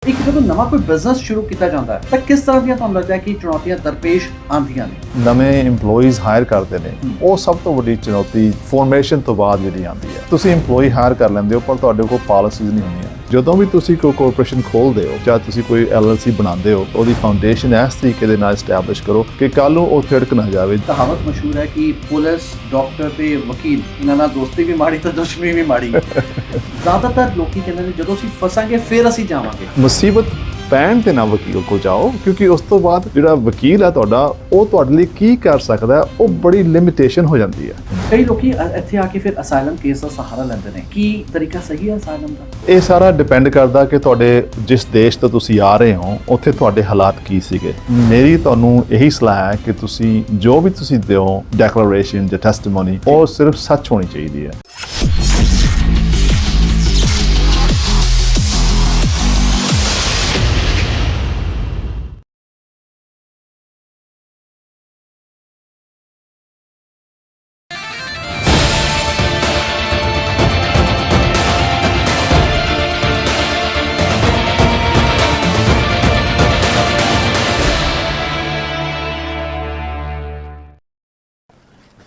ਇੱਕ ਜਦੋਂ ਨਵਾਂ ਕੋਈ ਬਿਜ਼ਨਸ ਸ਼ੁਰੂ ਕੀਤਾ ਜਾਂਦਾ ਹੈ ਤਾਂ ਕਿਸ ਤਰ੍ਹਾਂ ਦੀਆਂ ਤੁਹਾਨੂੰ ਲੱਗਦਾ ਹੈ ਕਿ ਚੁਣੌਤੀਆਂ ਦਰਪੇਸ਼ ਆਉਂਦੀਆਂ ਨੇ? ਨਵੇਂ EMPLOYEES ਹਾਇਰ ਕਰਦੇ ਨੇ, ਉਹ ਸਭ ਤੋਂ ਵੱਡੀ ਚੁਣੌਤੀ ਫਾਰਮੇਸ਼ਨ ਤੋਂ ਬਾਅਦ ਜਿਹੜੀ ਆਉਂਦੀ ਹੈ। ਤੁਸੀਂ EMPLOYEE ਹਾਇਰ ਕਰ ਲੈਂਦੇ ਹੋ ਪਰ ਤੁਹਾਡੇ ਕੋਲ ਪਾਲਿਸੀਜ਼ ਨਹੀਂ ਹੁੰਦੀਆਂ। ਜਦੋਂ ਵੀ ਤੁਸੀਂ ਕੋਈ ਕਾਰਪੋਰੇਸ਼ਨ ਖੋਲ੍ਹਦੇ ਹੋ ਜਾਂ ਤੁਸੀਂ ਕੋਈ LLC ਬਣਾਉਂਦੇ ਹੋ, ਉਹਦੀ ਫਾਊਂਡੇਸ਼ਨ ਇਸ ਤਰੀਕੇ ਦੇ ਨਾਲ ਐਸਟੈਬਲਿਸ਼ ਕਰੋ ਕਿ ਕੱਲ੍ਹ ਨੂੰ ਉਹ ਥਿੜਕ ਨਾ ਜਾਵੇ। ਕਹਾਵਤ ਮਸ਼ਹੂਰ ਹੈ ਕਿ ਪੁਲਿਸ, ਡਾਕਟਰ ਤੇ ਵਕੀਲ ਇਹਨਾਂ ਨਾਲ ਦੋਸਤੀ ਵੀ ਮਾੜੀ ਤੇ ਦੁਸ਼ਮਣੀ ਵੀ ਮਾੜੀ। ਜ਼ਿਆਦਾਤਰ ਲੋਕੀ ਕਹਿੰਦੇ ਨੇ ਜਦੋਂ ਅਸੀਂ ਫਸਾਂਗੇ ਫਿਰ ਅਸੀਂ ਜਾਵਾਂਗੇ। ਮੁਸੀਬਤ ਪੈਣ ਤੇ ਨਾ ਵਕੀਲ ਕੋਲ ਜਾਓ, ਕਿਉਂਕਿ ਉਸ ਤੋਂ ਬਾਅਦ ਜਿਹੜਾ ਵਕੀਲ ਹੈ ਤੁਹਾਡਾ, ਉਹ ਤੁਹਾਡੇ ਲਈ ਕੀ ਕਰ ਸਕਦਾ, ਉਹ ਬੜੀ ਲਿਮਿਟੇਸ਼ਨ ਹੋ ਜਾਂਦੀ ਹੈ। ਕਈ ਲੋਕੀ ਇੱਥੇ ਆ ਕੇ ਫਿਰ ਅਸਾਈਲਮ ਕੇਸ ਦਾ ਸਹਾਰਾ ਲੈਂਦੇ ਨੇ। ਕੀ ਤਰੀਕਾ ਸਹੀ ਹੈ ਅਸਾਈਲਮ ਦਾ? ਇਹ ਸਾਰਾ ਡਿਪੈਂਡ ਕਰਦਾ ਕਿ ਤੁਹਾਡੇ ਜਿਸ ਦੇਸ਼ ਤੋਂ ਤੁਸੀਂ ਆ ਰਹੇ ਹੋ ਉੱਥੇ ਤੁਹਾਡੇ ਹਾਲਾਤ ਕੀ ਸੀਗੇ। ਮੇਰੀ ਤੁਹਾਨੂੰ ਇਹੀ ਸਲਾਹ ਹੈ ਕਿ ਤੁਸੀਂ ਜੋ ਵੀ ਤੁਸੀਂ ਦਿਓ ਡੈਕਲੇਰੇਸ਼ਨ ਜਾਂ ਟੈਸਟੀਮੋਨੀ, ਉਹ ਸਿਰਫ ਸੱਚ ਹੋਣੀ ਚਾਹੀਦੀ ਹੈ।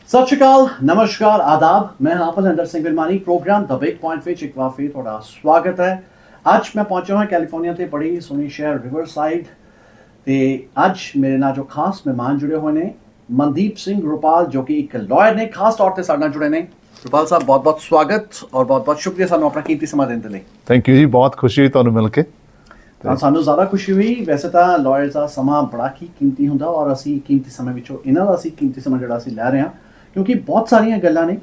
ਸਤਿ ਸ਼੍ਰੀ ਅਕਾਲ, ਨਮਸਕਾਰ, ਆਦਾਬ। ਮੈਂ ਹਾਂ Bhalinder Singh Galmani. Programme the big point ਵਿੱਚ ਇੱਕ ਵਾਰ ਫਿਰ ਤੁਹਾਡਾ ਸਵਾਗਤ ਹੈ। ਅੱਜ ਮੈਂ ਪਹੁੰਚਿਆ ਹਾਂ ਕੈਲੀਫੋਰਨੀਆ ਤੇ ਬੜੀ ਸੋਹਣੀ ਸ਼ਹਿਰ ਰਿਵਰਸਾਈਡ ਤੇ ਅੱਜ ਮੇਰੇ ਨਾਲ ਜੋ ਖਾਸ ਮਹਿਮਾਨ ਜੁੜੇ ਹੋਏ ਨੇ, ਮਨਦੀਪ ਸਿੰਘ ਰੁਪਾਲ ਜੋ ਕਿ ਇੱਕ ਲਾਇਰ ਨੇ, ਖਾਸ ਤੌਰ ਤੇ ਸਾਡੇ ਨਾਲ ਜੁੜੇ ਨੇ। ਰੁਪਾਲ ਸਾਹਿਬ, ਬਹੁਤ-ਬਹੁਤ ਸਵਾਗਤ ਔਰ ਬਹੁਤ-ਬਹੁਤ ਸ਼ੁਕਰੀਆ ਸਾਨੂੰ ਆਪਣਾ ਕੀਮਤੀ ਸਮਾਂ ਦੇਣ ਦੇ ਲਈ। ਥੈਂਕ ਯੂ ਜੀ, ਬਹੁਤ ਖੁਸ਼ੀ ਹੋਈ ਤੁਹਾਨੂੰ ਮਿਲ ਕੇ। ਤਾਂ ਸਾਨੂੰ ਜ਼ਿਆਦਾ ਖੁਸ਼ੀ ਹੋਈ। ਵੈਸੇ ਤਾਂ ਲਾਇਰਸ ਦਾ ਸਮਾਂ ਬੜਾ ਹੀ ਕੀਮਤੀ ਹੁੰਦਾ ਔਰ ਅਸੀਂ ਕੀਮਤੀ ਸਮੇਂ ਵਿੱਚੋਂ ਇਹਨਾਂ ਦਾ ਕੀਮਤੀ ਸਮਾਂ ਜਿਹੜਾ ਅਸੀਂ ਲੈ ਰਹੇ ਹਾਂ, ਕਿਉਂਕਿ ਬਹੁਤ ਸਾਰੀਆਂ ਗੱਲਾਂ ਨੇ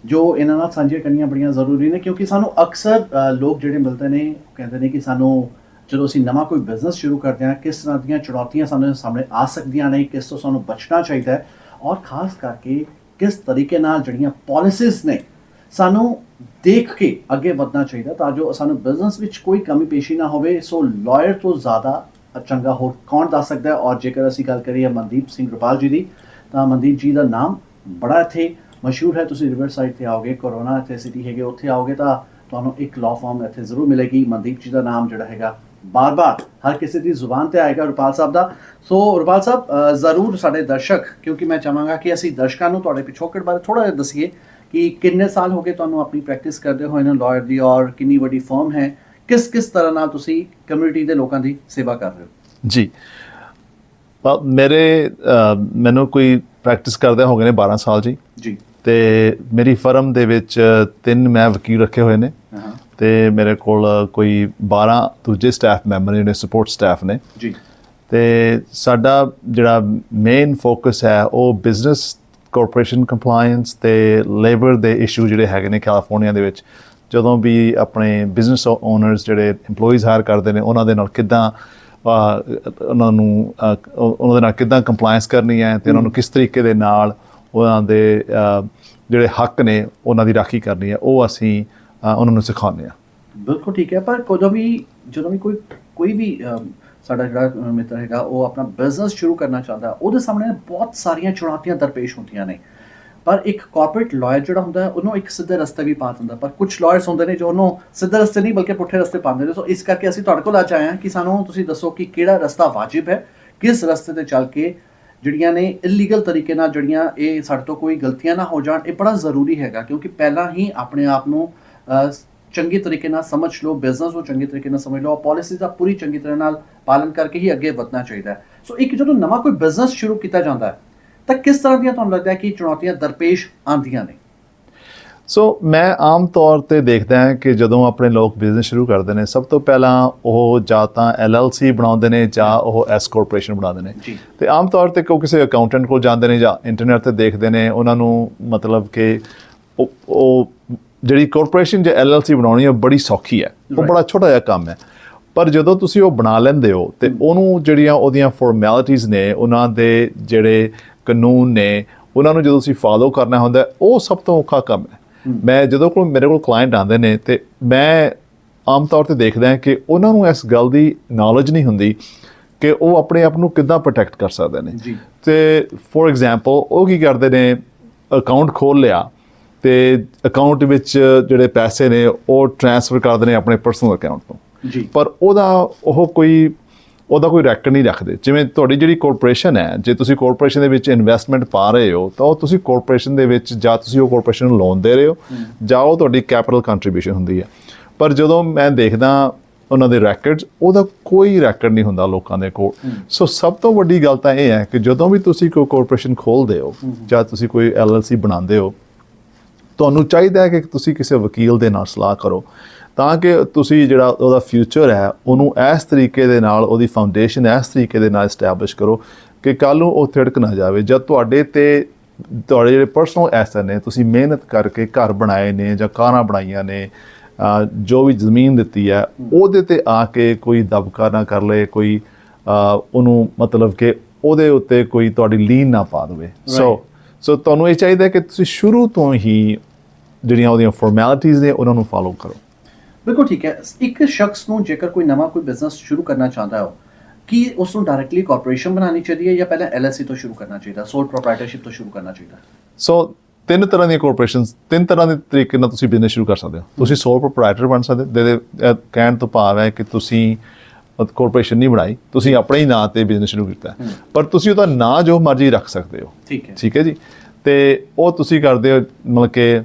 ਜੋ ਇਹਨਾਂ ਨਾਲ ਸਾਂਝੀਆਂ ਕਰਨੀਆਂ ਬੜੀਆਂ ਜ਼ਰੂਰੀ ਨੇ। ਕਿਉਂਕਿ ਸਾਨੂੰ ਅਕਸਰ ਲੋਕ ਜਿਹੜੇ ਮਿਲਦੇ ਨੇ ਉਹ ਕਹਿੰਦੇ ਨੇ ਕਿ ਸਾਨੂੰ ਜਦੋਂ ਅਸੀਂ ਨਵਾਂ ਕੋਈ ਬਿਜ਼ਨਸ ਸ਼ੁਰੂ ਕਰਦੇ ਹਾਂ, ਕਿਸ ਤਰ੍ਹਾਂ ਦੀਆਂ ਚੁਣੌਤੀਆਂ ਸਾਨੂੰ ਸਾਹਮਣੇ ਆ ਸਕਦੀਆਂ ਨੇ, ਕਿਸ ਤੋਂ ਸਾਨੂੰ ਬਚਣਾ ਚਾਹੀਦਾ ਹੈ ਔਰ ਖਾਸ ਕਰਕੇ ਕਿਸ ਤਰੀਕੇ ਨਾਲ ਜਿਹੜੀਆਂ ਪਾਲਿਸੀਜ਼ ਨੇ ਸਾਨੂੰ ਦੇਖ ਕੇ ਅੱਗੇ ਵਧਣਾ ਚਾਹੀਦਾ ਤਾਂ ਜੋ ਸਾਨੂੰ ਬਿਜ਼ਨਸ ਵਿੱਚ ਕੋਈ ਕਮੀ ਪੇਸ਼ੀ ਨਾ ਹੋਵੇ। ਸੋ ਲਾਇਰ ਤੋਂ ਜ਼ਿਆਦਾ ਚੰਗਾ ਹੋਰ ਕੌਣ ਦੱਸ ਸਕਦਾ ਹੈ? ਔਰ ਜੇਕਰ ਅਸੀਂ ਗੱਲ ਕਰੀਏ ਮਨਦੀਪ ਸਿੰਘ ਰੁਪਾਲ ਜੀ ਦੀ, ਤਾਂ ਮਨਦੀਪ ਜੀ ਦਾ ਨਾਮ ਬੜਾ ਇੱਥੇ ਮਸ਼ਹੂਰ ਹੈ। ਤੁਸੀਂ ਰਿਵਰਸਾਈਡ ਤੇ ਆਓਗੇ, ਕੋਰੋਨਾ ਇੱਥੇ ਸਿਟੀ ਹੈਗੇ, ਉੱਥੇ ਆਓਗੇ ਤਾਂ ਤੁਹਾਨੂੰ ਇੱਕ ਲਾਅ ਫਰਮ ਇੱਥੇ ਜ਼ਰੂਰ ਮਿਲੇਗੀ। ਮਨਦੀਪ ਜੀ ਦਾ ਨਾਮ ਜਿਹੜਾ ਹੈਗਾ ਬਾਰ-ਬਾਰ ਹਰ ਕਿਸੇ ਦੀ ਜ਼ੁਬਾਨ ਤੇ ਆਏਗਾ ਰੁਪਾਲ ਸਾਹਿਬ ਦਾ। ਸੋ ਰੁਪਾਲ ਸਾਹਿਬ, ਜ਼ਰੂਰ ਸਾਡੇ ਦਰਸ਼ਕ, ਕਿਉਂਕਿ ਮੈਂ ਚਾਹਾਂਗਾ ਕਿ ਅਸੀਂ ਦਰਸ਼ਕਾਂ ਨੂੰ ਤੁਹਾਡੇ ਪਿਛੋਕੜ ਬਾਰੇ ਥੋੜ੍ਹਾ ਜਿਹਾ ਦੱਸੀਏ ਕਿ ਕਿੰਨੇ ਸਾਲ ਹੋ ਗਏ ਤੁਹਾਨੂੰ ਆਪਣੀ ਪ੍ਰੈਕਟਿਸ ਕਰਦੇ ਹੋਏ ਨੇ ਲਾਇਰ ਦੀ, ਔਰ ਕਿੰਨੀ ਵੱਡੀ ਫਰਮ ਹੈ, ਕਿਸ ਤਰ੍ਹਾਂ ਨਾਲ ਤੁਸੀਂ ਕਮਿਊਨਿਟੀ ਦੇ ਲੋਕਾਂ ਦੀ ਸੇਵਾ ਕਰ ਰਹੇ ਹੋ? ਜੀ, ਮੈਨੂੰ ਕੋਈ ਪ੍ਰੈਕਟਿਸ ਕਰਦੇ ਹੋ ਗਏ ਨੇ 12 ਸਾਲ ਜੀ। ਤੇ ਮੇਰੀ ਫਰਮ ਦੇ ਵਿੱਚ 3 ਮੈਂ ਵਕੀਲ ਰੱਖੇ ਹੋਏ ਨੇ ਤੇ ਮੇਰੇ ਕੋਲ ਕੋਈ 12 ਦੂਜੇ ਸਟਾਫ ਮੈਂਬਰ ਨੇ, ਸਪੋਰਟ ਸਟਾਫ ਨੇ ਜੀ। ਤੇ ਸਾਡਾ ਜਿਹੜਾ ਮੇਨ ਫੋਕਸ ਹੈ ਉਹ ਬਿਜ਼ਨਸ ਕਾਰਪੋਰੇਸ਼ਨ ਕੰਪਲਾਇੰਸ ਤੇ ਲੇਬਰ ਦੇ ਇਸ਼ੂ ਜਿਹੜੇ ਹੈਗੇ ਨੇ ਕੈਲੀਫੋਰਨੀਆ ਦੇ ਵਿੱਚ। ਜਦੋਂ ਵੀ ਆਪਣੇ ਬਿਜ਼ਨਸ ਓਨਰਸ ਜਿਹੜੇ EMPLOYEES ਹਾਇਰ ਕਰਦੇ ਨੇ, ਉਹਨਾਂ ਦੇ ਨਾਲ ਕਿੱਦਾਂ ਉਹਨਾਂ ਦੇ ਨਾਲ ਕਿੱਦਾਂ ਕੰਪਲਾਇੰਸ ਕਰਨੀ ਹੈ ਤੇ ਉਹਨਾਂ ਨੂੰ ਕਿਸ ਤਰੀਕੇ ਦੇ ਨਾਲ ਉਹਨਾਂ ਦੇ ਜਿਹੜੇ ਹੱਕ ਨੇ ਉਹਨਾਂ ਦੀ ਰਾਖੀ ਕਰਨੀ ਹੈ, ਉਹ ਅਸੀਂ ਉਹਨਾਂ ਨੂੰ ਸਿਖਾਉਂਦੇ ਹਾਂ। ਬਿਲਕੁਲ ਠੀਕ ਹੈ। ਪਰ ਜਦੋਂ ਵੀ ਕੋਈ ਵੀ ਸਾਡਾ ਜਿਹੜਾ ਮਿੱਤਰ ਹੈਗਾ ਉਹ ਆਪਣਾ ਬਿਜ਼ਨਸ ਸ਼ੁਰੂ ਕਰਨਾ ਚਾਹੁੰਦਾ, ਉਹਦੇ ਸਾਹਮਣੇ ਬਹੁਤ ਸਾਰੀਆਂ ਚੁਣੌਤੀਆਂ ਦਰਪੇਸ਼ ਹੁੰਦੀਆਂ ਨੇ। ਪਰ ਇੱਕ ਕਾਰਪੋਰੇਟ ਲਾਇਰ ਜਿਹੜਾ ਹੁੰਦਾ ਉਹਨੂੰ ਇੱਕ ਸਿੱਧੇ ਰਸਤੇ ਵੀ ਪਾ ਦਿੰਦਾ, ਪਰ ਕੁਝ ਲਾਇਰਸ ਹੁੰਦੇ ਨੇ ਜੋ ਉਹਨੂੰ ਸਿੱਧੇ ਰਸਤੇ ਨਹੀਂ ਬਲਕਿ ਪੁੱਠੇ ਰਸਤੇ ਪਾਉਂਦੇ ਨੇ। ਸੋ ਇਸ ਕਰਕੇ ਅਸੀਂ ਤੁਹਾਡੇ ਕੋਲ ਅੱਜ ਆਏ ਹਾਂ ਕਿ ਸਾਨੂੰ ਤੁਸੀਂ ਦੱਸੋ ਕਿ ਕਿਹੜਾ ਰਸਤਾ ਵਾਜਿਬ ਹੈ, ਕਿਸ ਰਸਤੇ ਤੇ ਚੱਲ ਕੇ ਜਿਹੜੀਆਂ ਨੇ ਇਲੀਗਲ ਤਰੀਕੇ ਨਾਲ ਜਿਹੜੀਆਂ ਇਹ ਸਾਡੇ ਤੋਂ ਕੋਈ ਗਲਤੀਆਂ ਨਾ ਹੋ ਜਾਣ, ਇਹ ਬੜਾ ਜ਼ਰੂਰੀ ਹੈਗਾ। ਕਿਉਂਕਿ ਪਹਿਲਾਂ ਹੀ ਆਪਣੇ ਆਪ ਨੂੰ ਚੰਗੇ ਤਰੀਕੇ ਨਾਲ ਸਮਝ ਲਓ, ਬਿਜ਼ਨਸ ਨੂੰ ਚੰਗੇ ਤਰੀਕੇ ਨਾਲ ਸਮਝ ਲਓ, ਪਾਲਿਸੀ ਦਾ ਪੂਰੀ ਚੰਗੀ ਤਰ੍ਹਾਂ ਨਾਲ ਪਾਲਣ ਕਰਕੇ ਹੀ ਅੱਗੇ ਵਧਣਾ ਚਾਹੀਦਾ ਹੈ। ਸੋ ਇੱਕ ਜਦੋਂ ਨਵਾਂ ਕੋਈ ਬਿਜ਼ਨਸ ਸ਼ੁਰੂ ਕੀਤਾ ਜਾਂਦਾ ਹੈ ਤਾਂ ਕਿਸ ਤਰ੍ਹਾਂ ਦੀਆਂ ਤੁਹਾਨੂੰ ਲੱਗਦਾ ਹੈ ਕਿ ਚੁਣੌਤੀਆਂ ਦਰਪੇਸ਼ ਆਉਂਦੀਆਂ ਨੇ? ਸੋ ਮੈਂ ਆਮ ਤੌਰ ਤੇ ਦੇਖਦਾ ਹਾਂ ਕਿ ਜਦੋਂ ਆਪਣੇ ਲੋਕ ਬਿਜ਼ਨਸ ਸ਼ੁਰੂ ਕਰਦੇ ਨੇ, ਸਭ ਤੋਂ ਪਹਿਲਾਂ ਉਹ ਜਾਂ ਤਾਂ LLC ਬਣਾਉਂਦੇ ਨੇ ਜਾਂ ਉਹ ਐਸ ਕਾਰਪੋਰੇਸ਼ਨ ਬਣਾਉਂਦੇ ਨੇ। ਤੇ ਆਮ ਤੌਰ ਤੇ ਕੋਈ ਕਿਸੇ ਅਕਾਊਂਟੈਂਟ ਕੋਲ ਜਾਂਦੇ ਨੇ ਜਾਂ ਇੰਟਰਨੈਟ ਤੇ ਦੇਖਦੇ ਨੇ। ਉਹਨਾਂ ਨੂੰ ਮਤਲਬ ਕਿ ਉਹ ਜਿਹੜੀ ਕਾਰਪੋਰੇਸ਼ਨ ਜਾਂ LLC ਬਣਾਉਣੀ ਹੈ ਬੜੀ ਸੌਖੀ ਹੈ, ਉਹ ਬੜਾ ਛੋਟਾ ਜਿਹਾ ਕੰਮ ਹੈ। ਪਰ ਜਦੋਂ ਤੁਸੀਂ ਉਹ ਬਣਾ ਲੈਂਦੇ ਹੋ ਤੇ ਉਹਨੂੰ ਜਿਹੜੀਆਂ ਉਹਦੀਆਂ ਫਾਰਮੈਲਿਟੀਜ਼ ਨੇ, ਉਹਨਾਂ ਦੇ ਜਿਹੜੇ ਕਾਨੂੰਨ ਨੇ, ਉਹਨਾਂ ਨੂੰ ਜਦੋਂ ਤੁਸੀਂ ਫਾਲੋ ਕਰਨਾ ਹੁੰਦਾ, ਉਹ ਸਭ ਤੋਂ ਔਖਾ ਕੰਮ ਹੈ। ਮੇਰੇ ਕੋਲ ਕਲਾਇੰਟ ਆਉਂਦੇ ਨੇ ਤੇ ਮੈਂ ਆਮ ਤੌਰ ਤੇ ਦੇਖਦਾ ਕਿ ਉਹਨਾਂ ਨੂੰ ਇਸ ਗੱਲ ਦੀ ਨੌਲੇਜ ਨਹੀਂ ਹੁੰਦੀ ਕਿ ਉਹ ਆਪਣੇ ਆਪ ਨੂੰ ਕਿੱਦਾਂ ਪ੍ਰੋਟੈਕਟ ਕਰ ਸਕਦੇ ਨੇ। ਤੇ ਫੋਰ ਐਗਜ਼ਾਮਪਲ ਉਹ ਕੀ ਕਰਦੇ ਨੇ, ਅਕਾਊਂਟ ਖੋਲ੍ਹ ਲਿਆ ਤੇ ਅਕਾਊਂਟ ਵਿੱਚ ਜਿਹੜੇ ਪੈਸੇ ਨੇ ਉਹ ਟ੍ਰਾਂਸਫਰ ਕਰਦੇ ਨੇ ਆਪਣੇ ਪਰਸਨਲ ਅਕਾਊਂਟ ਤੋਂ। ਜੀ। ਪਰ ਉਹਦਾ ਕੋਈ ਰੈਕਡ ਨਹੀਂ ਰੱਖਦੇ। ਜਿਵੇਂ ਤੁਹਾਡੀ ਜਿਹੜੀ ਕਾਰਪੋਰੇਸ਼ਨ ਹੈ, ਜੇ ਤੁਸੀਂ ਕਾਰਪੋਰੇਸ਼ਨ ਦੇ ਵਿੱਚ ਇਨਵੈਸਟਮੈਂਟ ਪਾ ਰਹੇ ਹੋ ਤਾਂ ਉਹ ਤੁਸੀਂ ਕਾਰਪੋਰੇਸ਼ਨ ਦੇ ਵਿੱਚ ਜਾਂ ਤੁਸੀਂ ਉਹ ਕਾਰਪੋਰੇਸ਼ਨ ਨੂੰ ਲੋਨ ਦੇ ਰਹੇ ਹੋ ਜਾਂ ਉਹ ਤੁਹਾਡੀ ਕੈਪੀਟਲ ਕੰਟਰੀਬਿਊਸ਼ਨ ਹੁੰਦੀ ਹੈ। ਪਰ ਜਦੋਂ ਮੈਂ ਦੇਖਦਾ ਉਹਨਾਂ ਦੇ ਰੈਕਡਸ, ਉਹਦਾ ਕੋਈ ਰੈਕਡ ਨਹੀਂ ਹੁੰਦਾ ਲੋਕਾਂ ਦੇ ਕੋਲ। ਸੋ ਸਭ ਤੋਂ ਵੱਡੀ ਗੱਲ ਤਾਂ ਇਹ ਹੈ ਕਿ ਜਦੋਂ ਵੀ ਤੁਸੀਂ ਕੋਈ ਕਾਰਪੋਰੇਸ਼ਨ ਖੋਲ੍ਹਦੇ ਹੋ ਜਾਂ ਤੁਸੀਂ ਕੋਈ LLC ਬਣਾਉਂਦੇ ਹੋ, ਤੁਹਾਨੂੰ ਚਾਹੀਦਾ ਹੈ ਕਿ ਤੁਸੀਂ ਕਿਸੇ ਵਕੀਲ ਦੇ ਨਾਲ ਸਲਾਹ ਕਰੋ ਤਾਂ ਕਿ ਤੁਸੀਂ ਜਿਹੜਾ ਉਹਦਾ ਫਿਊਚਰ ਹੈ ਉਹਨੂੰ ਇਸ ਤਰੀਕੇ ਦੇ ਨਾਲ, ਉਹਦੀ ਫਾਊਂਡੇਸ਼ਨ ਇਸ ਤਰੀਕੇ ਦੇ ਨਾਲ ਇਸਟੈਬਲਿਸ਼ ਕਰੋ ਕਿ ਕੱਲ੍ਹ ਨੂੰ ਉਹ ਥਿੜਕ ਨਾ ਜਾਵੇ। ਜਦ ਤੁਹਾਡੇ ਜਿਹੜੇ ਪਰਸਨਲ ਐਸੈਟ ਨੇ, ਤੁਸੀਂ ਮਿਹਨਤ ਕਰਕੇ ਘਰ ਬਣਾਏ ਨੇ ਜਾਂ ਕਾਰਾਂ ਬਣਾਈਆਂ ਨੇ, ਜੋ ਵੀ ਜ਼ਮੀਨ ਦਿੱਤੀ ਹੈ, ਉਹਦੇ 'ਤੇ ਆ ਕੇ ਕੋਈ ਦਬਕਾ ਨਾ ਕਰ ਲਏ, ਕੋਈ ਉਹਨੂੰ ਮਤਲਬ ਕਿ ਉਹਦੇ ਉੱਤੇ ਕੋਈ ਤੁਹਾਡੀ ਲੀਨ ਨਾ ਪਾ ਦੇਵੇ। ਸੋ ਤੁਹਾਨੂੰ ਇਹ ਚਾਹੀਦਾ ਕਿ ਤੁਸੀਂ ਸ਼ੁਰੂ ਤੋਂ ਹੀ ਜਿਹੜੀਆਂ ਉਹਦੀਆਂ ਫਾਰਮੈਲਿਟੀਜ਼ ਨੇ ਉਹਨਾਂ ਨੂੰ ਫਾਲੋ ਕਰੋ। ਬਿਲਕੁਲ ਠੀਕ ਹੈ। ਇੱਕ ਸ਼ਖਸ ਨੂੰ ਜੇਕਰ ਕੋਈ ਨਵਾਂ ਕੋਈ ਬਿਜ਼ਨਸ ਸ਼ੁਰੂ ਕਰਨਾ ਚਾਹੁੰਦਾ ਹੋ, ਕੀ ਉਸ ਨੂੰ ਡਾਇਰੈਕਟਲੀ ਕਾਰਪੋਰੇਸ਼ਨ ਬਣਾਉਣੀ ਚਾਹੀਦੀ ਹੈ ਜਾਂ ਪਹਿਲਾਂ LLC ਤੋਂ ਸ਼ੁਰੂ ਕਰਨਾ ਚਾਹੀਦਾ, ਸੋਲ ਪ੍ਰੋਪਰਾਈਟਰਸ਼ਿਪ ਤੋਂ ਸ਼ੁਰੂ ਕਰਨਾ ਚਾਹੀਦਾ? ਸੋ 3 ਤਰ੍ਹਾਂ ਦੀਆਂ ਕਾਰਪੋਰੇਸ਼ਨਸ, 3 ਤਰ੍ਹਾਂ ਦੇ ਤਰੀਕੇ ਨਾਲ ਤੁਸੀਂ ਬਿਜ਼ਨਸ ਸ਼ੁਰੂ ਕਰ ਸਕਦੇ ਹੋ। ਤੁਸੀਂ ਸੋਲ ਪ੍ਰੋਪਰਾਈਟਰ ਬਣ ਸਕਦੇ ਹੋ, ਕਹਿਣ ਤੋਂ ਭਾਵ ਹੈ ਕਿ ਤੁਸੀਂ ਕਾਰਪੋਰੇਸ਼ਨ ਨਹੀਂ ਬਣਾਈ, ਤੁਸੀਂ ਆਪਣੇ ਹੀ ਨਾਂ ਤੇ ਬਿਜ਼ਨਸ ਸ਼ੁਰੂ ਕੀਤਾ, ਪਰ ਤੁਸੀਂ ਉਹਦਾ ਨਾਂ ਜੋ ਮਰਜ਼ੀ ਰੱਖ ਸਕਦੇ ਹੋ। ਠੀਕ ਹੈ ਜੀ। ਤੇ ਉਹ ਤੁਸੀਂ ਕਰਦੇ ਹੋ, ਮਤਲਬ ਕਿ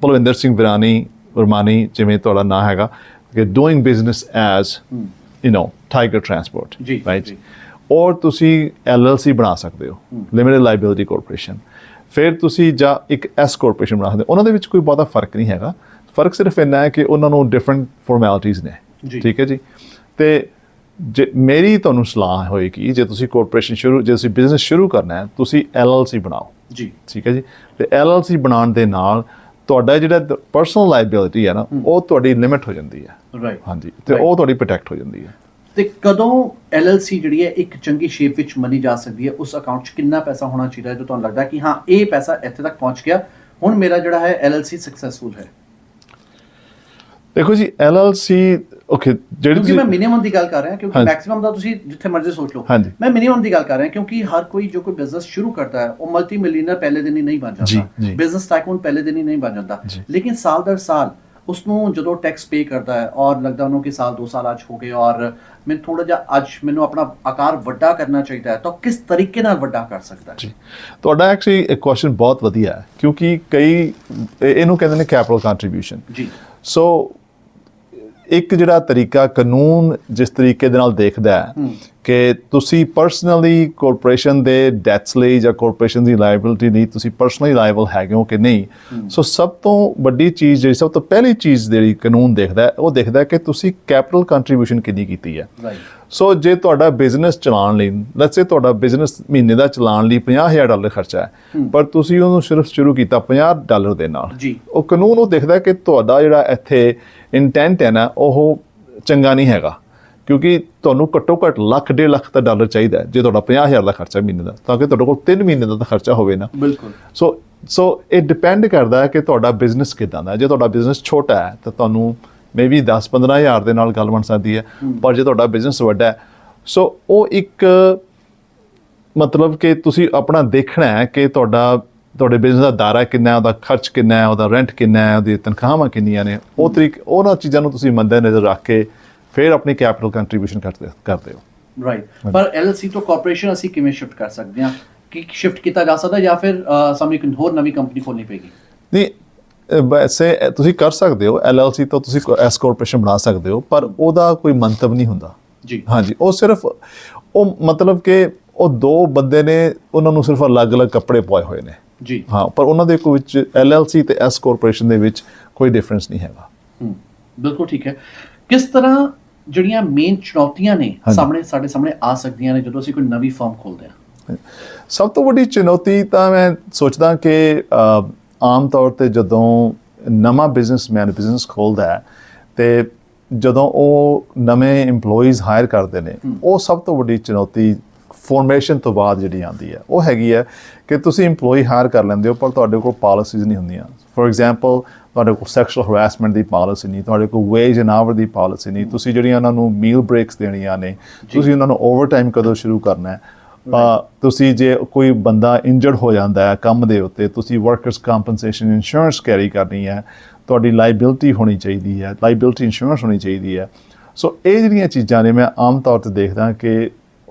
ਭਲਵਿੰਦਰ ਸਿੰਘ ਵਰਮਾਨੀ ਜਿਵੇਂ ਤੁਹਾਡਾ ਨਾਂ ਹੈਗਾ, ਕਿ doing business as tiger transport, right. ਔਰ ਤੁਸੀਂ LLC ਬਣਾ ਸਕਦੇ ਹੋ, ਲਿਮਿਟਡ ਲਾਇਬਿਲਿਟੀ ਕਾਰਪੋਰੇਸ਼ਨ। ਫਿਰ ਤੁਸੀਂ ਜਾਂ ਇੱਕ S ਕਾਰਪੋਰੇਸ਼ਨ ਬਣਾ ਸਕਦੇ ਹੋ। ਉਹਨਾਂ ਦੇ ਵਿੱਚ ਕੋਈ ਬਹੁਤਾ ਫਰਕ ਨਹੀਂ ਹੈਗਾ। ਫਰਕ ਸਿਰਫ ਇੰਨਾ ਹੈ ਕਿ ਉਹਨਾਂ ਨੂੰ ਡਿਫਰੈਂਟ ਫਾਰਮੈਲਿਟੀਜ਼ ਨੇ। ਠੀਕ ਹੈ ਜੀ। ਤੇ ਜੇ ਮੇਰੀ ਤੁਹਾਨੂੰ ਸਲਾਹ ਹੋਏਗੀ, ਜੇ ਤੁਸੀਂ ਜੇ ਤੁਸੀਂ ਬਿਜ਼ਨਸ ਸ਼ੁਰੂ ਕਰਨਾ ਹੈ, ਤੁਸੀਂ LLC ਬਣਾਓ ਜੀ। ਠੀਕ ਹੈ ਜੀ। ਤੇ LLC ਬਣਾਉਣ ਦੇ ਨਾਲ ਤੁਹਾਡਾ ਜਿਹੜਾ ਪਰਸਨਲ ਲਾਇਬਿਲਿਟੀ ਹੈ ਨਾ, ਉਹ ਤੁਹਾਡੀ ਲਿਮਿਟ ਹੋ ਜਾਂਦੀ ਹੈ। ਰਾਈਟ। ਹਾਂਜੀ। ਤੇ ਉਹ ਤੁਹਾਡੀ ਪ੍ਰੋਟੈਕਟ ਹੋ ਜਾਂਦੀ ਹੈ। ਤੇ ਕਦੋਂ LLC ਜਿਹੜੀ ਹੈ ਇੱਕ ਚੰਗੀ ਸ਼ੇਪ ਵਿੱਚ ਮੰਨੀ ਜਾ ਸਕਦੀ ਹੈ? ਉਸ ਅਕਾਊਂਟ 'ਚ ਕਿੰਨਾ ਪੈਸਾ ਹੋਣਾ ਚਾਹੀਦਾ ਜੋ ਤੁਹਾਨੂੰ ਲੱਗਦਾ ਕਿ ਹਾਂ ਇਹ ਪੈਸਾ ਇੱਥੇ ਤੱਕ ਪਹੁੰਚ ਗਿਆ, ਹੁਣ ਮੇਰਾ ਜਿਹੜਾ ਹੈ LLC ਸਕਸੈਸਫੁਲ ਹੈ? ਦੇਖੋ ਜੀ, LLC ਕਿਉਂਕਿ ਮੈਂ ਮਿਨੀਮਮ ਦੀ ਗੱਲ ਕਰ ਰਿਹਾ, ਕਿਉਂਕਿ ਮੈਕਸਿਮਮ ਦਾ ਤੁਸੀਂ ਜਿੱਥੇ ਮਰਜ਼ੀ ਸੋਚ ਲਓ, ਮੈਂ ਮਿਨੀਮਮ ਦੀ ਗੱਲ ਕਰ ਰਿਹਾ ਕਿਉਂਕਿ ਹਰ ਕੋਈ ਜੋ ਕੋਈ ਬਿਜ਼ਨਸ ਸ਼ੁਰੂ ਕਰਦਾ ਹੈ ਉਹ ਮਲਟੀ ਮਿਲੀਅਨਰ ਪਹਿਲੇ ਦਿਨ ਹੀ ਨਹੀਂ ਬਣ ਜਾਂਦਾ, ਬਿਜ਼ਨਸ ਟਾਈਕੂਨ ਪਹਿਲੇ ਦਿਨ ਹੀ ਨਹੀਂ ਬਣ ਜਾਂਦਾ। ਲੇਕਿਨ ਸਾਲ ਦਰ ਸਾਲ ਉਸਨੂੰ ਜਦੋਂ ਟੈਕਸ ਪੇ ਕਰਦਾ ਹੈ ਔਰ ਲੱਗਦਾ ਉਹਨੂੰ ਕਿ ਸਾਲ 2 ਸਾਲ ਅੱਜ ਹੋ ਗਏ ਔਰ ਮੈਨੂੰ ਥੋੜਾ ਜਿਹਾ ਅੱਜ ਮੈਨੂੰ ਆਪਣਾ ਆਕਾਰ ਵੱਡਾ ਕਰਨਾ ਚਾਹੀਦਾ ਹੈ, ਤਾਂ ਕਿਸ ਤਰੀਕੇ ਨਾਲ ਵੱਡਾ ਕਰ ਸਕਦਾ ਹੈ? ਜੀ, ਤੁਹਾਡਾ ਐਕਚੁਅਲੀ ਇੱਕ ਕੁਐਸਚਨ ਬਹੁਤ ਵਧੀਆ ਹੈ, ਕਿਉਂਕਿ ਕਈ ਇਹਨੂੰ ਕਹਿੰਦੇ ਨੇ ਕੈਪੀਟਲ ਕੰਟਰੀਬਿਊਸ਼ਨ। ਜੀ। ਸੋ ਇੱਕ ਜਿਹੜਾ ਤਰੀਕਾ ਕਾਨੂੰਨ ਜਿਸ ਤਰੀਕੇ ਦੇ ਨਾਲ ਦੇਖਦਾ ਹੈ ਕਿ ਤੁਸੀਂ ਪਰਸਨਲੀ ਕਾਰਪੋਰੇਸ਼ਨ ਦੇ ਡੈਟਸ ਲਈ ਜਾਂ ਕਾਰਪੋਰੇਸ਼ਨ ਦੀ ਲਾਇਬਿਲਿਟੀ ਲਈ ਤੁਸੀਂ ਪਰਸਨਲੀ ਲਾਇਬਲ ਹੈਗੇ ਹੋ ਕਿ ਨਹੀਂ। ਸੋ ਸਭ ਤੋਂ ਵੱਡੀ ਚੀਜ਼ ਜਿਹੜੀ ਸਭ ਤੋਂ ਪਹਿਲੀ ਚੀਜ਼ ਜਿਹੜੀ ਕਾਨੂੰਨ ਦੇਖਦਾ ਹੈ, ਉਹ ਦੇਖਦਾ ਹੈ ਕਿ ਤੁਸੀਂ ਕੈਪੀਟਲ ਕੰਟਰੀਬਿਊਸ਼ਨ ਕਿੰਨੀ ਕੀਤੀ ਹੈ। ਸੋ ਜੇ ਤੁਹਾਡਾ ਬਿਜ਼ਨਸ ਚਲਾਉਣ ਲਈ, ਲੈਟਸ ਸੇ ਤੁਹਾਡਾ ਬਿਜ਼ਨਸ ਮਹੀਨੇ ਦਾ ਚਲਾਉਣ ਲਈ $50,000 ਖਰਚਾ ਹੈ, ਪਰ ਤੁਸੀਂ ਉਹਨੂੰ ਸਿਰਫ ਸ਼ੁਰੂ ਕੀਤਾ $50 ਦੇ ਨਾਲ, ਉਹ ਕਾਨੂੰਨ ਉਹ ਦੇਖਦਾ ਕਿ ਤੁਹਾਡਾ ਜਿਹੜਾ ਇੱਥੇ ਇੰਟੈਂਟ ਹੈ ਨਾ, ਉਹ ਚੰਗਾ ਨਹੀਂ ਹੈਗਾ, ਕਿਉਂਕਿ ਤੁਹਾਨੂੰ ਘੱਟੋ ਘੱਟ $1.5 ਲੱਖ ਦਾ ਡਾਲਰ ਚਾਹੀਦਾ ਜੇ ਤੁਹਾਡਾ $50,000 ਦਾ ਖਰਚਾ ਮਹੀਨੇ ਦਾ, ਤਾਂ ਕਿ ਤੁਹਾਡੇ ਕੋਲ 3 ਮਹੀਨੇ ਦਾ ਤਾਂ ਖਰਚਾ ਹੋਵੇ ਨਾ। ਬਿਲਕੁਲ। ਸੋ ਇਹ ਡਿਪੈਂਡ ਕਰਦਾ ਹੈ ਕਿ ਤੁਹਾਡਾ ਬਿਜ਼ਨਸ ਕਿੱਦਾਂ ਦਾ। ਜੇ ਤੁਹਾਡਾ ਬਿਜ਼ਨਸ ਛੋਟਾ ਹੈ ਤਾਂ ਤੁਹਾਨੂੰ ਮੇਬੀ 10-15 ਦੇ ਨਾਲ ਗੱਲ ਬਣ ਸਕਦੀ ਹੈ, ਪਰ ਜੇ ਤੁਹਾਡਾ ਬਿਜ਼ਨਸ ਵੱਡਾ ਹੈ, ਸੋ ਉਹ ਇੱਕ ਮਤਲਬ ਕਿ ਤੁਸੀਂ ਆਪਣਾ ਦੇਖਣਾ ਹੈ ਕਿ ਤੁਹਾਡੇ ਬਿਜ਼ਨਸ ਦਾ ਦਾਇਰਾ ਕਿੰਨਾ ਹੈ, ਉਹਦਾ ਖਰਚ ਕਿੰਨਾ ਹੈ, ਉਹਦਾ ਰੈਂਟ ਕਿੰਨਾ ਹੈ, ਉਹਦੀ ਤਨਖਾਹਾਂ ਕਿੰਨੀਆਂ ਨੇ। ਉਹ ਉਹਨਾਂ ਚੀਜ਼ਾਂ ਨੂੰ ਤੁਸੀਂ ਮੱਦੇ ਨਜ਼ਰ ਰੱਖ ਕੇ ਫਿਰ ਆਪਣੀ ਕੈਪੀਟਲ ਕੰਟਰੀਬਿਊਸ਼ਨ ਕਰਦੇ ਹੋ। ਰਾਈਟ। ਪਰ LLC ਤੋਂ ਕਾਰਪੋਰੇਸ਼ਨ ਅਸੀਂ ਕਿਵੇਂ ਸ਼ਿਫਟ ਕਰ ਸਕਦੇ ਹਾਂ? ਕਿ ਸ਼ਿਫਟ ਕੀਤਾ ਜਾ ਸਕਦਾ ਜਾਂ ਫਿਰ ਸਾਨੂੰ ਇੱਕ ਹੋਰ ਨਵੀਂ ਕੰਪਨੀ ਖੋਲ੍ਹਣੀ ਪਏਗੀ? ਨਹੀਂ, ਵੈਸੇ ਤੁਸੀਂ ਕਰ ਸਕਦੇ ਹੋ, LLC ਤੋਂ ਤੁਸੀਂ S ਕਾਰਪੋਰੇਸ਼ਨ ਬਣਾ ਸਕਦੇ ਹੋ, ਪਰ ਉਹਦਾ ਕੋਈ ਮੰਤਵ ਨਹੀਂ ਹੁੰਦਾ। ਜੀ। ਹਾਂਜੀ। ਉਹ ਸਿਰਫ ਉਹ ਮਤਲਬ ਕਿ ਉਹ 2 ਬੰਦੇ ਨੇ, ਉਹਨਾਂ ਨੂੰ ਸਿਰਫ ਅਲੱਗ-ਅਲੱਗ ਕੱਪੜੇ ਪਾਏ ਹੋਏ ਨੇ। ਜੀ। ਹਾਂ, ਪਰ ਉਹਨਾਂ ਦੇ ਕੋਈ ਵਿੱਚ LLC ਤੇ S ਕਾਰਪੋਰੇਸ਼ਨ ਦੇ ਵਿੱਚ ਕੋਈ ਡਿਫਰੈਂਸ ਨਹੀਂ ਹੈਗਾ। ਬਿਲਕੁਲ ਠੀਕ ਹੈ। ਕਿਸ ਤਰ੍ਹਾਂ ਜਿਹੜੀਆਂ ਮੇਨ ਚੁਣੌਤੀਆਂ ਨੇ ਸਾਡੇ ਸਾਹਮਣੇ ਆ ਸਕਦੀਆਂ ਨੇ ਜਦੋਂ ਅਸੀਂ ਕੋਈ ਨਵੀਂ ਫਰਮ ਖੋਲ੍ਹਦੇ ਹਾਂ? ਸਭ ਤੋਂ ਵੱਡੀ ਚੁਣੌਤੀ ਤਾਂ ਮੈਂ ਸੋਚਦਾ ਕਿ ਆਮ ਤੌਰ 'ਤੇ ਜਦੋਂ ਨਵਾਂ ਬਿਜ਼ਨਸਮੈਨ ਬਿਜ਼ਨਸ ਖੋਲ੍ਹਦਾ ਹੈ ਤੇ ਜਦੋਂ ਉਹ ਨਵੇਂ EMPLOYEES ਹਾਇਰ ਕਰਦੇ ਨੇ, ਉਹ ਸਭ ਤੋਂ ਵੱਡੀ ਚੁਣੌਤੀ ਫਾਰਮੇਸ਼ਨ ਤੋਂ ਬਾਅਦ ਜਿਹੜੀ ਆਉਂਦੀ ਹੈ, ਉਹ ਹੈਗੀ ਹੈ ਕਿ ਤੁਸੀਂ EMPLOYEE ਹਾਇਰ ਕਰ ਲੈਂਦੇ ਹੋ ਪਰ ਤੁਹਾਡੇ ਕੋਲ ਪਾਲਿਸੀਜ਼ ਨਹੀਂ ਹੁੰਦੀਆਂ। ਫੋਰ ਐਗਜ਼ਾਮਪਲ, ਤੁਹਾਡੇ ਕੋਲ ਸੈਕਸ਼ੂਅਲ ਹਰੈਸਮੈਂਟ ਦੀ ਪਾਲਿਸੀ ਨਹੀਂ, ਤੁਹਾਡੇ ਕੋਲ veg and hour the policy ਨਹੀਂ, ਤੁਸੀਂ ਜਿਹੜੀਆਂ ਉਹਨਾਂ ਨੂੰ ਮੀਲ ਬ੍ਰੇਕਸ ਦੇਣੀਆਂ ਨੇ, ਤੁਸੀਂ ਉਹਨਾਂ ਨੂੰ ਓਵਰ ਟਾਈਮ ਕਦੋਂ ਸ਼ੁਰੂ ਕਰਨਾ ਹੈ, ਤੁਸੀਂ ਜੇ ਕੋਈ ਬੰਦਾ ਇੰਜਰਡ ਹੋ ਜਾਂਦਾ ਹੈ ਕੰਮ ਦੇ ਉੱਤੇ, ਤੁਸੀਂ ਵਰਕਰਸ ਕੰਪਨਸੇਸ਼ਨ ਇੰਸ਼ੋਰੈਂਸ ਕੈਰੀ ਕਰਨੀ ਹੈ, ਤੁਹਾਡੀ ਲਾਇਬਿਲਿਟੀ ਹੋਣੀ ਚਾਹੀਦੀ ਹੈ, ਲਾਇਬਿਲਿਟੀ ਇੰਸ਼ੋਰੈਂਸ ਹੋਣੀ ਚਾਹੀਦੀ ਹੈ। ਸੋ ਇਹ ਜਿਹੜੀਆਂ ਚੀਜ਼ਾਂ ਨੇ ਮੈਂ ਆਮ ਤੌਰ 'ਤੇ ਦੇਖਦਾ ਕਿ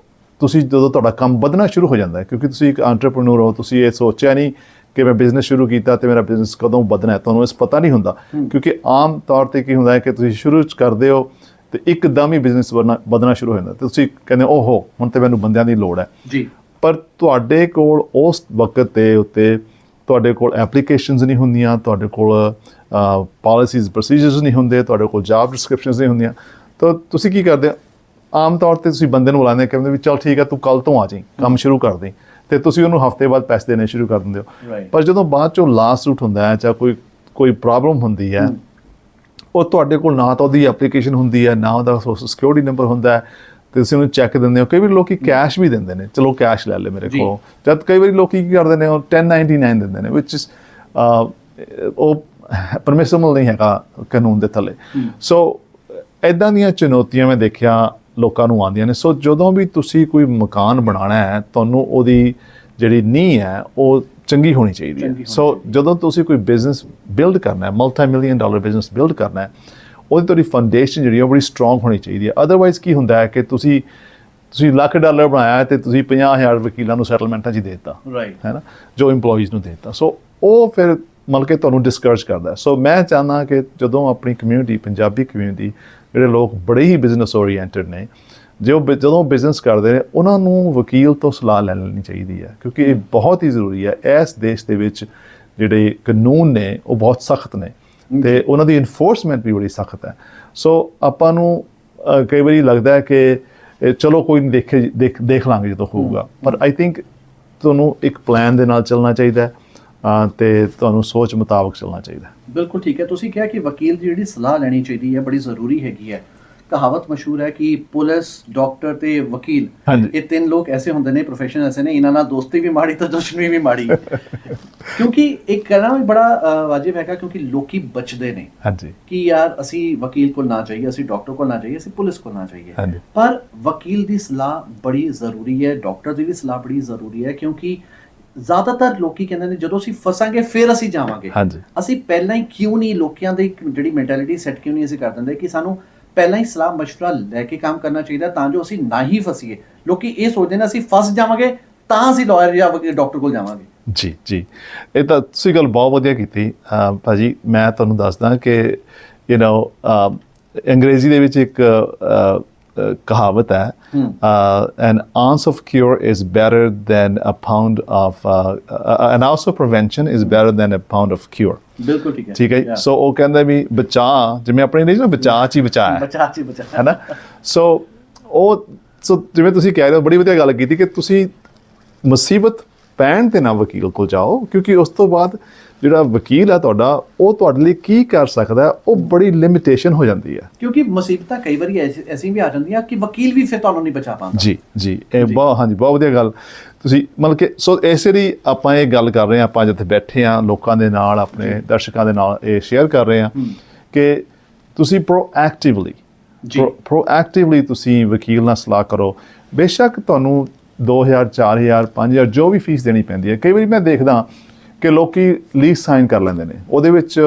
ਤੁਸੀਂ ਜਦੋਂ ਤੁਹਾਡਾ ਕੰਮ ਵਧਣਾ ਸ਼ੁਰੂ ਹੋ ਜਾਂਦਾ ਹੈ, ਕਿਉਂਕਿ ਤੁਸੀਂ ਇੱਕ ਐਂਟਰਪ੍ਰੈਨਿਓਰ ਹੋ, ਤੁਸੀਂ ਇਹ ਸੋਚਿਆ ਨਹੀਂ ਕਿ ਮੈਂ ਬਿਜ਼ਨਸ ਸ਼ੁਰੂ ਕੀਤਾ ਤੇ ਮੇਰਾ ਬਿਜ਼ਨਸ ਕਦੋਂ ਵਧਣਾ ਹੈ, ਤੁਹਾਨੂੰ ਇਸ ਪਤਾ ਨਹੀਂ ਹੁੰਦਾ। ਕਿਉਂਕਿ ਆਮ ਤੌਰ 'ਤੇ ਕੀ ਹੁੰਦਾ ਹੈ ਕਿ ਤੁਸੀਂ ਸ਼ੁਰੂ 'ਚ ਕਰਦੇ ਹੋ ਤੇ ਇੱਕਦਮ ਹੀ ਬਿਜ਼ਨਸ ਵਧਣਾ ਸ਼ੁਰੂ ਹੋ ਜਾਂਦਾ ਤੇ ਤੁਸੀਂ ਕਹਿੰਦੇ ਓਹੋ ਹੁਣ ਤੇ ਮੈਨੂੰ ਬੰਦਿਆਂ ਦੀ ਲੋੜ ਹੈ ਜੀ। ਪਰ ਤੁਹਾਡੇ ਕੋਲ ਉਸ ਵਕਤ ਦੇ ਉੱਤੇ ਤੁਹਾਡੇ ਕੋਲ ਐਪਲੀਕੇਸ਼ਨਸ ਨਹੀਂ ਹੁੰਦੀਆਂ, ਤੁਹਾਡੇ ਕੋਲ ਪਾਲਿਸੀਜ਼ ਪ੍ਰੋਸੀਜਰਸ ਨਹੀਂ ਹੁੰਦੇ, ਤੁਹਾਡੇ ਕੋਲ ਜੌਬ ਡਿਸਕ੍ਰਿਪਸ਼ਨਸ ਨਹੀਂ ਹੁੰਦੀਆਂ। ਤਾਂ ਤੁਸੀਂ ਕੀ ਕਰਦੇ ਹੋ, ਆਮ ਤੌਰ 'ਤੇ ਤੁਸੀਂ ਬੰਦੇ ਨੂੰ ਬੁਲਾਉਂਦੇ, ਕਹਿੰਦੇ ਵੀ ਚੱਲ ਠੀਕ ਹੈ ਤੂੰ ਕੱਲ੍ਹ ਤੋਂ ਆ ਜਾਈਂ, ਕੰਮ ਸ਼ੁਰੂ ਕਰ ਦੇਈਂ, ਅਤੇ ਤੁਸੀਂ ਉਹਨੂੰ ਹਫ਼ਤੇ ਬਾਅਦ ਪੈਸੇ ਦੇਣੇ ਸ਼ੁਰੂ ਕਰ ਦਿੰਦੇ ਹੋ। ਪਰ ਜਦੋਂ ਬਾਅਦ 'ਚੋਂ ਲਾਸਟ ਰੂਟ ਹੁੰਦਾ ਹੈ ਜਾਂ ਕੋਈ ਪ੍ਰੋਬਲਮ ਹੁੰਦੀ ਹੈ, ਉਹ ਤੁਹਾਡੇ ਕੋਲ ਨਾ ਤਾਂ ਉਹਦੀ ਐਪਲੀਕੇਸ਼ਨ ਹੁੰਦੀ ਹੈ, ਨਾ ਉਹਦਾ ਸੋਸ਼ਲ ਸਿਕਿਉਰਿਟੀ ਨੰਬਰ ਹੁੰਦਾ ਹੈ, ਅਤੇ ਤੁਸੀਂ ਉਹਨੂੰ ਚੈੱਕ ਦਿੰਦੇ ਹੋ। ਕਈ ਵਾਰੀ ਲੋਕ ਕੈਸ਼ ਵੀ ਦਿੰਦੇ ਨੇ, ਚਲੋ ਕੈਸ਼ ਲੈ ਲੈ ਮੇਰੇ ਕੋਲੋਂ, ਜਦ ਕਈ ਵਾਰੀ ਲੋਕ ਕੀ ਕਰਦੇ ਨੇ ਉਹ 1099 ਦਿੰਦੇ ਨੇ, ਵਿਚ ਉਹ ਪਰਮਿਸਿਬਲ ਨਹੀਂ ਹੈਗਾ ਕਾਨੂੰਨ ਦੇ ਥੱਲੇ। ਸੋ ਇੱਦਾਂ ਦੀਆਂ ਚੁਣੌਤੀਆਂ ਮੈਂ ਦੇਖਿਆ ਲੋਕਾਂ ਨੂੰ ਆਉਂਦੀਆਂ ਨੇ। ਸੋ ਜਦੋਂ ਵੀ ਤੁਸੀਂ ਕੋਈ ਮਕਾਨ ਬਣਾਉਣਾ ਹੈ, ਤੁਹਾਨੂੰ ਉਹਦੀ ਜਿਹੜੀ ਨੀਂਹ ਹੈ ਉਹ ਚੰਗੀ ਹੋਣੀ ਚਾਹੀਦੀ ਹੈ। ਸੋ ਜਦੋਂ ਤੁਸੀਂ ਕੋਈ ਬਿਜ਼ਨਸ ਬਿਲਡ ਕਰਨਾ ਹੈ, $multi-million ਬਿਜ਼ਨਸ ਬਿਲਡ ਕਰਨਾ ਹੈ, ਉਹਦੀ ਤੁਹਾਡੀ ਫਾਊਂਡੇਸ਼ਨ ਜਿਹੜੀ ਉਹ ਬੜੀ ਸਟਰੋਂਗ ਹੋਣੀ ਚਾਹੀਦੀ ਹੈ। ਅਦਰਵਾਈਜ਼ ਕੀ ਹੁੰਦਾ ਹੈ ਕਿ ਤੁਸੀਂ $1,00,000 ਬਣਾਇਆ ਅਤੇ ਤੁਸੀਂ 50,000 ਵਕੀਲਾਂ ਨੂੰ ਸੈਟਲਮੈਂਟਾਂ 'ਚ ਹੀ ਦੇ ਦਿੱਤਾ, ਹੈ ਨਾ, ਜੋ ਇੰਪਲੋਈਜ਼ ਨੂੰ ਦੇ ਦਿੱਤਾ। ਸੋ ਉਹ ਫਿਰ ਮਤਲਬ ਕਿ ਤੁਹਾਨੂੰ ਡਿਸਕਰੇਜ ਕਰਦਾ। ਸੋ ਮੈਂ ਚਾਹੁੰਦਾ ਕਿ ਜਦੋਂ ਆਪਣੀ ਕਮਿਊਨਿਟੀ, ਪੰਜਾਬੀ ਕਮਿਊਨਿਟੀ, ਜਿਹੜੇ ਲੋਕ ਬੜੇ ਹੀ ਬਿਜ਼ਨਸ ਓਰੀਐਂਟਡ ਨੇ, ਜਦੋਂ ਬਿਜ਼ਨਸ ਕਰਦੇ ਨੇ, ਉਹਨਾਂ ਨੂੰ ਵਕੀਲ ਤੋਂ ਸਲਾਹ ਲੈ ਲੈਣੀ ਚਾਹੀਦੀ ਹੈ, ਕਿਉਂਕਿ ਇਹ ਬਹੁਤ ਹੀ ਜ਼ਰੂਰੀ ਹੈ। ਇਸ ਦੇਸ਼ ਦੇ ਵਿੱਚ ਜਿਹੜੇ ਕਾਨੂੰਨ ਨੇ ਉਹ ਬਹੁਤ ਸਖਤ ਨੇ ਅਤੇ ਉਹਨਾਂ ਦੀ ਇਨਫੋਰਸਮੈਂਟ ਵੀ ਬੜੀ ਸਖਤ ਹੈ। ਸੋ ਆਪਾਂ ਨੂੰ ਕਈ ਵਾਰੀ ਲੱਗਦਾ ਹੈ ਕਿ ਚਲੋ ਕੋਈ ਨਹੀਂ, ਦੇਖ ਲਾਂਗੇ ਜਦੋਂ ਹੋਊਗਾ, ਪਰ ਆਈ ਥਿੰਕ ਤੁਹਾਨੂੰ ਇੱਕ ਪਲਾਨ ਦੇ ਨਾਲ ਚੱਲਣਾ ਚਾਹੀਦਾ ਹੈ ਅਤੇ ਤੁਹਾਨੂੰ ਸੋਚ ਮੁਤਾਬਕ ਚੱਲਣਾ ਚਾਹੀਦਾ। ਬਿਲਕੁਲ ਠੀਕ ਹੈ। ਤੁਸੀਂ ਕਿਹਾ ਕਿ ਵਕੀਲ ਦੀ ਜਿਹੜੀ ਸਲਾਹ ਲੈਣੀ ਚਾਹੀਦੀ ਹੈ ਬੜੀ ਜ਼ਰੂਰੀ ਹੈਗੀ ਹੈ। ਕਹਾਵਤ ਮਸ਼ਹੂਰ ਹੈ ਕਿ ਪੁਲਿਸ, ਡਾਕਟਰ ਤੇ ਵਕੀਲ, ਇਹ ਤਿੰਨ ਲੋਕ ਐਸੇ ਹੁੰਦੇ ਨੇ, ਪ੍ਰੋਫੈਸ਼ਨ ਐਸੇ ਨੇ, ਇਹਨਾਂ ਨਾਲ ਦੋਸਤੀ ਵੀ ਮਾੜੀ ਤਾਂ ਦੁਸ਼ਮਣੀ ਵੀ ਮਾੜੀ। ਕਿਉਂਕਿ ਇਹ ਕਹਿਣਾ ਵੀ ਬੜਾ ਵਾਜਿਬ ਹੈਗਾ, ਕਿਉਂਕਿ ਲੋਕੀ ਬਚਦੇ ਨੇ ਕਿ ਯਾਰ ਅਸੀਂ ਵਕੀਲ ਕੋਲ ਨਾ ਜਾਈਏ, ਅਸੀਂ ਡਾਕਟਰ ਕੋਲ ਨਾ ਜਾਈਏ, ਅਸੀਂ ਪੁਲਿਸ ਕੋਲ ਨਾ ਜਾਈਏ। ਪਰ ਵਕੀਲ ਦੀ ਸਲਾਹ ਬੜੀ ਜ਼ਰੂਰੀ ਹੈ, ਡਾਕਟਰ ਦੀ ਵੀ ਸਲਾਹ ਬੜੀ ਜ਼ਰੂਰੀ ਹੈ, ਕਿਉਂਕਿ ਜ਼ਿਆਦਾਤਰ ਲੋਕੀ ਕਹਿੰਦੇ ਨੇ ਜਦੋਂ ਅਸੀਂ ਫਸਾਂਗੇ ਫਿਰ ਅਸੀਂ ਜਾਵਾਂਗੇ। ਅਸੀਂ ਪਹਿਲਾਂ ਹੀ ਕਿਉਂ ਨਹੀਂ, ਲੋਕਾਂ ਦੀ ਜਿਹੜੀ ਮੈਂਟੈਲਿਟੀ ਸੈੱਟ ਕਿਉਂ ਨਹੀਂ ਅਸੀਂ ਕਰ ਦਿੰਦੇ ਕਿ ਸਾਨੂੰ ਪਹਿਲਾਂ ਹੀ ਸਲਾਹ ਮਸ਼ਵਰਾ ਲੈ ਕੇ ਕੰਮ ਕਰਨਾ ਚਾਹੀਦਾ ਤਾਂ ਜੋ ਅਸੀਂ ਨਾ ਹੀ ਫਸੀਏ। ਲੋਕੀ ਇਹ ਸੋਚਦੇ ਨੇ ਅਸੀਂ ਫਸ ਜਾਵਾਂਗੇ ਤਾਂ ਅਸੀਂ ਲਾਇਰ ਜਾਂ ਡਾਕਟਰ ਕੋਲ ਜਾਵਾਂਗੇ। ਜੀ ਜੀ, ਇਹ ਤਾਂ ਤੁਸੀਂ ਗੱਲ ਬਹੁਤ ਵਧੀਆ ਕੀਤੀ ਭਾਜੀ। ਮੈਂ ਤੁਹਾਨੂੰ ਦੱਸਦਾ ਕਿ ਅੰਗਰੇਜ਼ੀ ਦੇ ਵਿੱਚ ਇੱਕ ਕਹਾਵਤ ਹੈ, an ounce of cure is better than a pound of an ounce of prevention is better than a pound of cure। ਬਿਲਕੁਲ ਠੀਕ ਹੈ, ਠੀਕ ਹੈ। ਸੋ ਉਹ ਕਹਿੰਦਾ ਵੀ ਬਚਾਅ, ਜਿਵੇਂ ਆਪਣੇ ਨਹੀਂ ਨਾ ਬਚਾਅ 'ਚ ਹੀ ਬਚਾਅ ਹੈ, ਬਚਾਅ 'ਚ ਹੀ ਬਚਾਅ ਹੈ ਨਾ। ਸੋ ਜਿਵੇਂ ਤੁਸੀਂ ਕਹਿ ਰਹੇ ਹੋ, ਬੜੀ ਵਧੀਆ ਗੱਲ ਕੀਤੀ ਕਿ ਤੁਸੀਂ ਮੁਸੀਬਤ ਪੈਣ 'ਤੇ ਨਾ ਵਕੀਲ ਕੋਲ ਜਾਓ, ਕਿਉਂਕਿ ਉਸ ਤੋਂ ਬਾਅਦ ਜਿਹੜਾ ਵਕੀਲ ਹੈ ਤੁਹਾਡਾ, ਉਹ ਤੁਹਾਡੇ ਲਈ ਕੀ ਕਰ ਸਕਦਾ, ਉਹ ਬੜੀ ਲਿਮਿਟੇਸ਼ਨ ਹੋ ਜਾਂਦੀ ਹੈ। ਕਿਉਂਕਿ ਮੁਸੀਬਤਾਂ ਕਈ ਵਾਰੀ ਐਸੀ ਵੀ ਆ ਜਾਂਦੀਆਂ ਕਿ ਵਕੀਲ ਵੀ ਫਿਰ ਤੁਹਾਨੂੰ ਨਹੀਂ ਬਚਾ ਪਾਉਂਦਾ। ਜੀ ਜੀ, ਇਹ ਬਹੁਤ ਵਧੀਆ ਗੱਲ ਤੁਸੀਂ ਮਤਲਬ ਕਿ ਸੋ ਇਸੇ ਲਈ ਆਪਾਂ ਇਹ ਗੱਲ ਕਰ ਰਹੇ ਹਾਂ, ਆਪਾਂ ਜਿੱਥੇ ਬੈਠੇ ਹਾਂ ਲੋਕਾਂ ਦੇ ਨਾਲ, ਆਪਣੇ ਦਰਸ਼ਕਾਂ ਦੇ ਨਾਲ ਇਹ ਸ਼ੇਅਰ ਕਰ ਰਹੇ ਹਾਂ ਕਿ ਤੁਸੀਂ ਪ੍ਰੋਐਕਟਿਵਲੀ ਤੁਸੀਂ ਵਕੀਲ ਨਾਲ ਸਲਾਹ ਕਰੋ। ਬੇਸ਼ੱਕ ਤੁਹਾਨੂੰ 2,000, 4,000, 5,000 ਜੋ ਵੀ ਫੀਸ ਦੇਣੀ ਪੈਂਦੀ ਹੈ। ਕਈ ਵਾਰੀ ਮੈਂ ਦੇਖਦਾ ਕਿ ਲੋਕੀ ਲੀਜ਼ ਸਾਈਨ ਕਰ ਲੈਂਦੇ ਨੇ, ਉਹਦੇ ਵਿੱਚ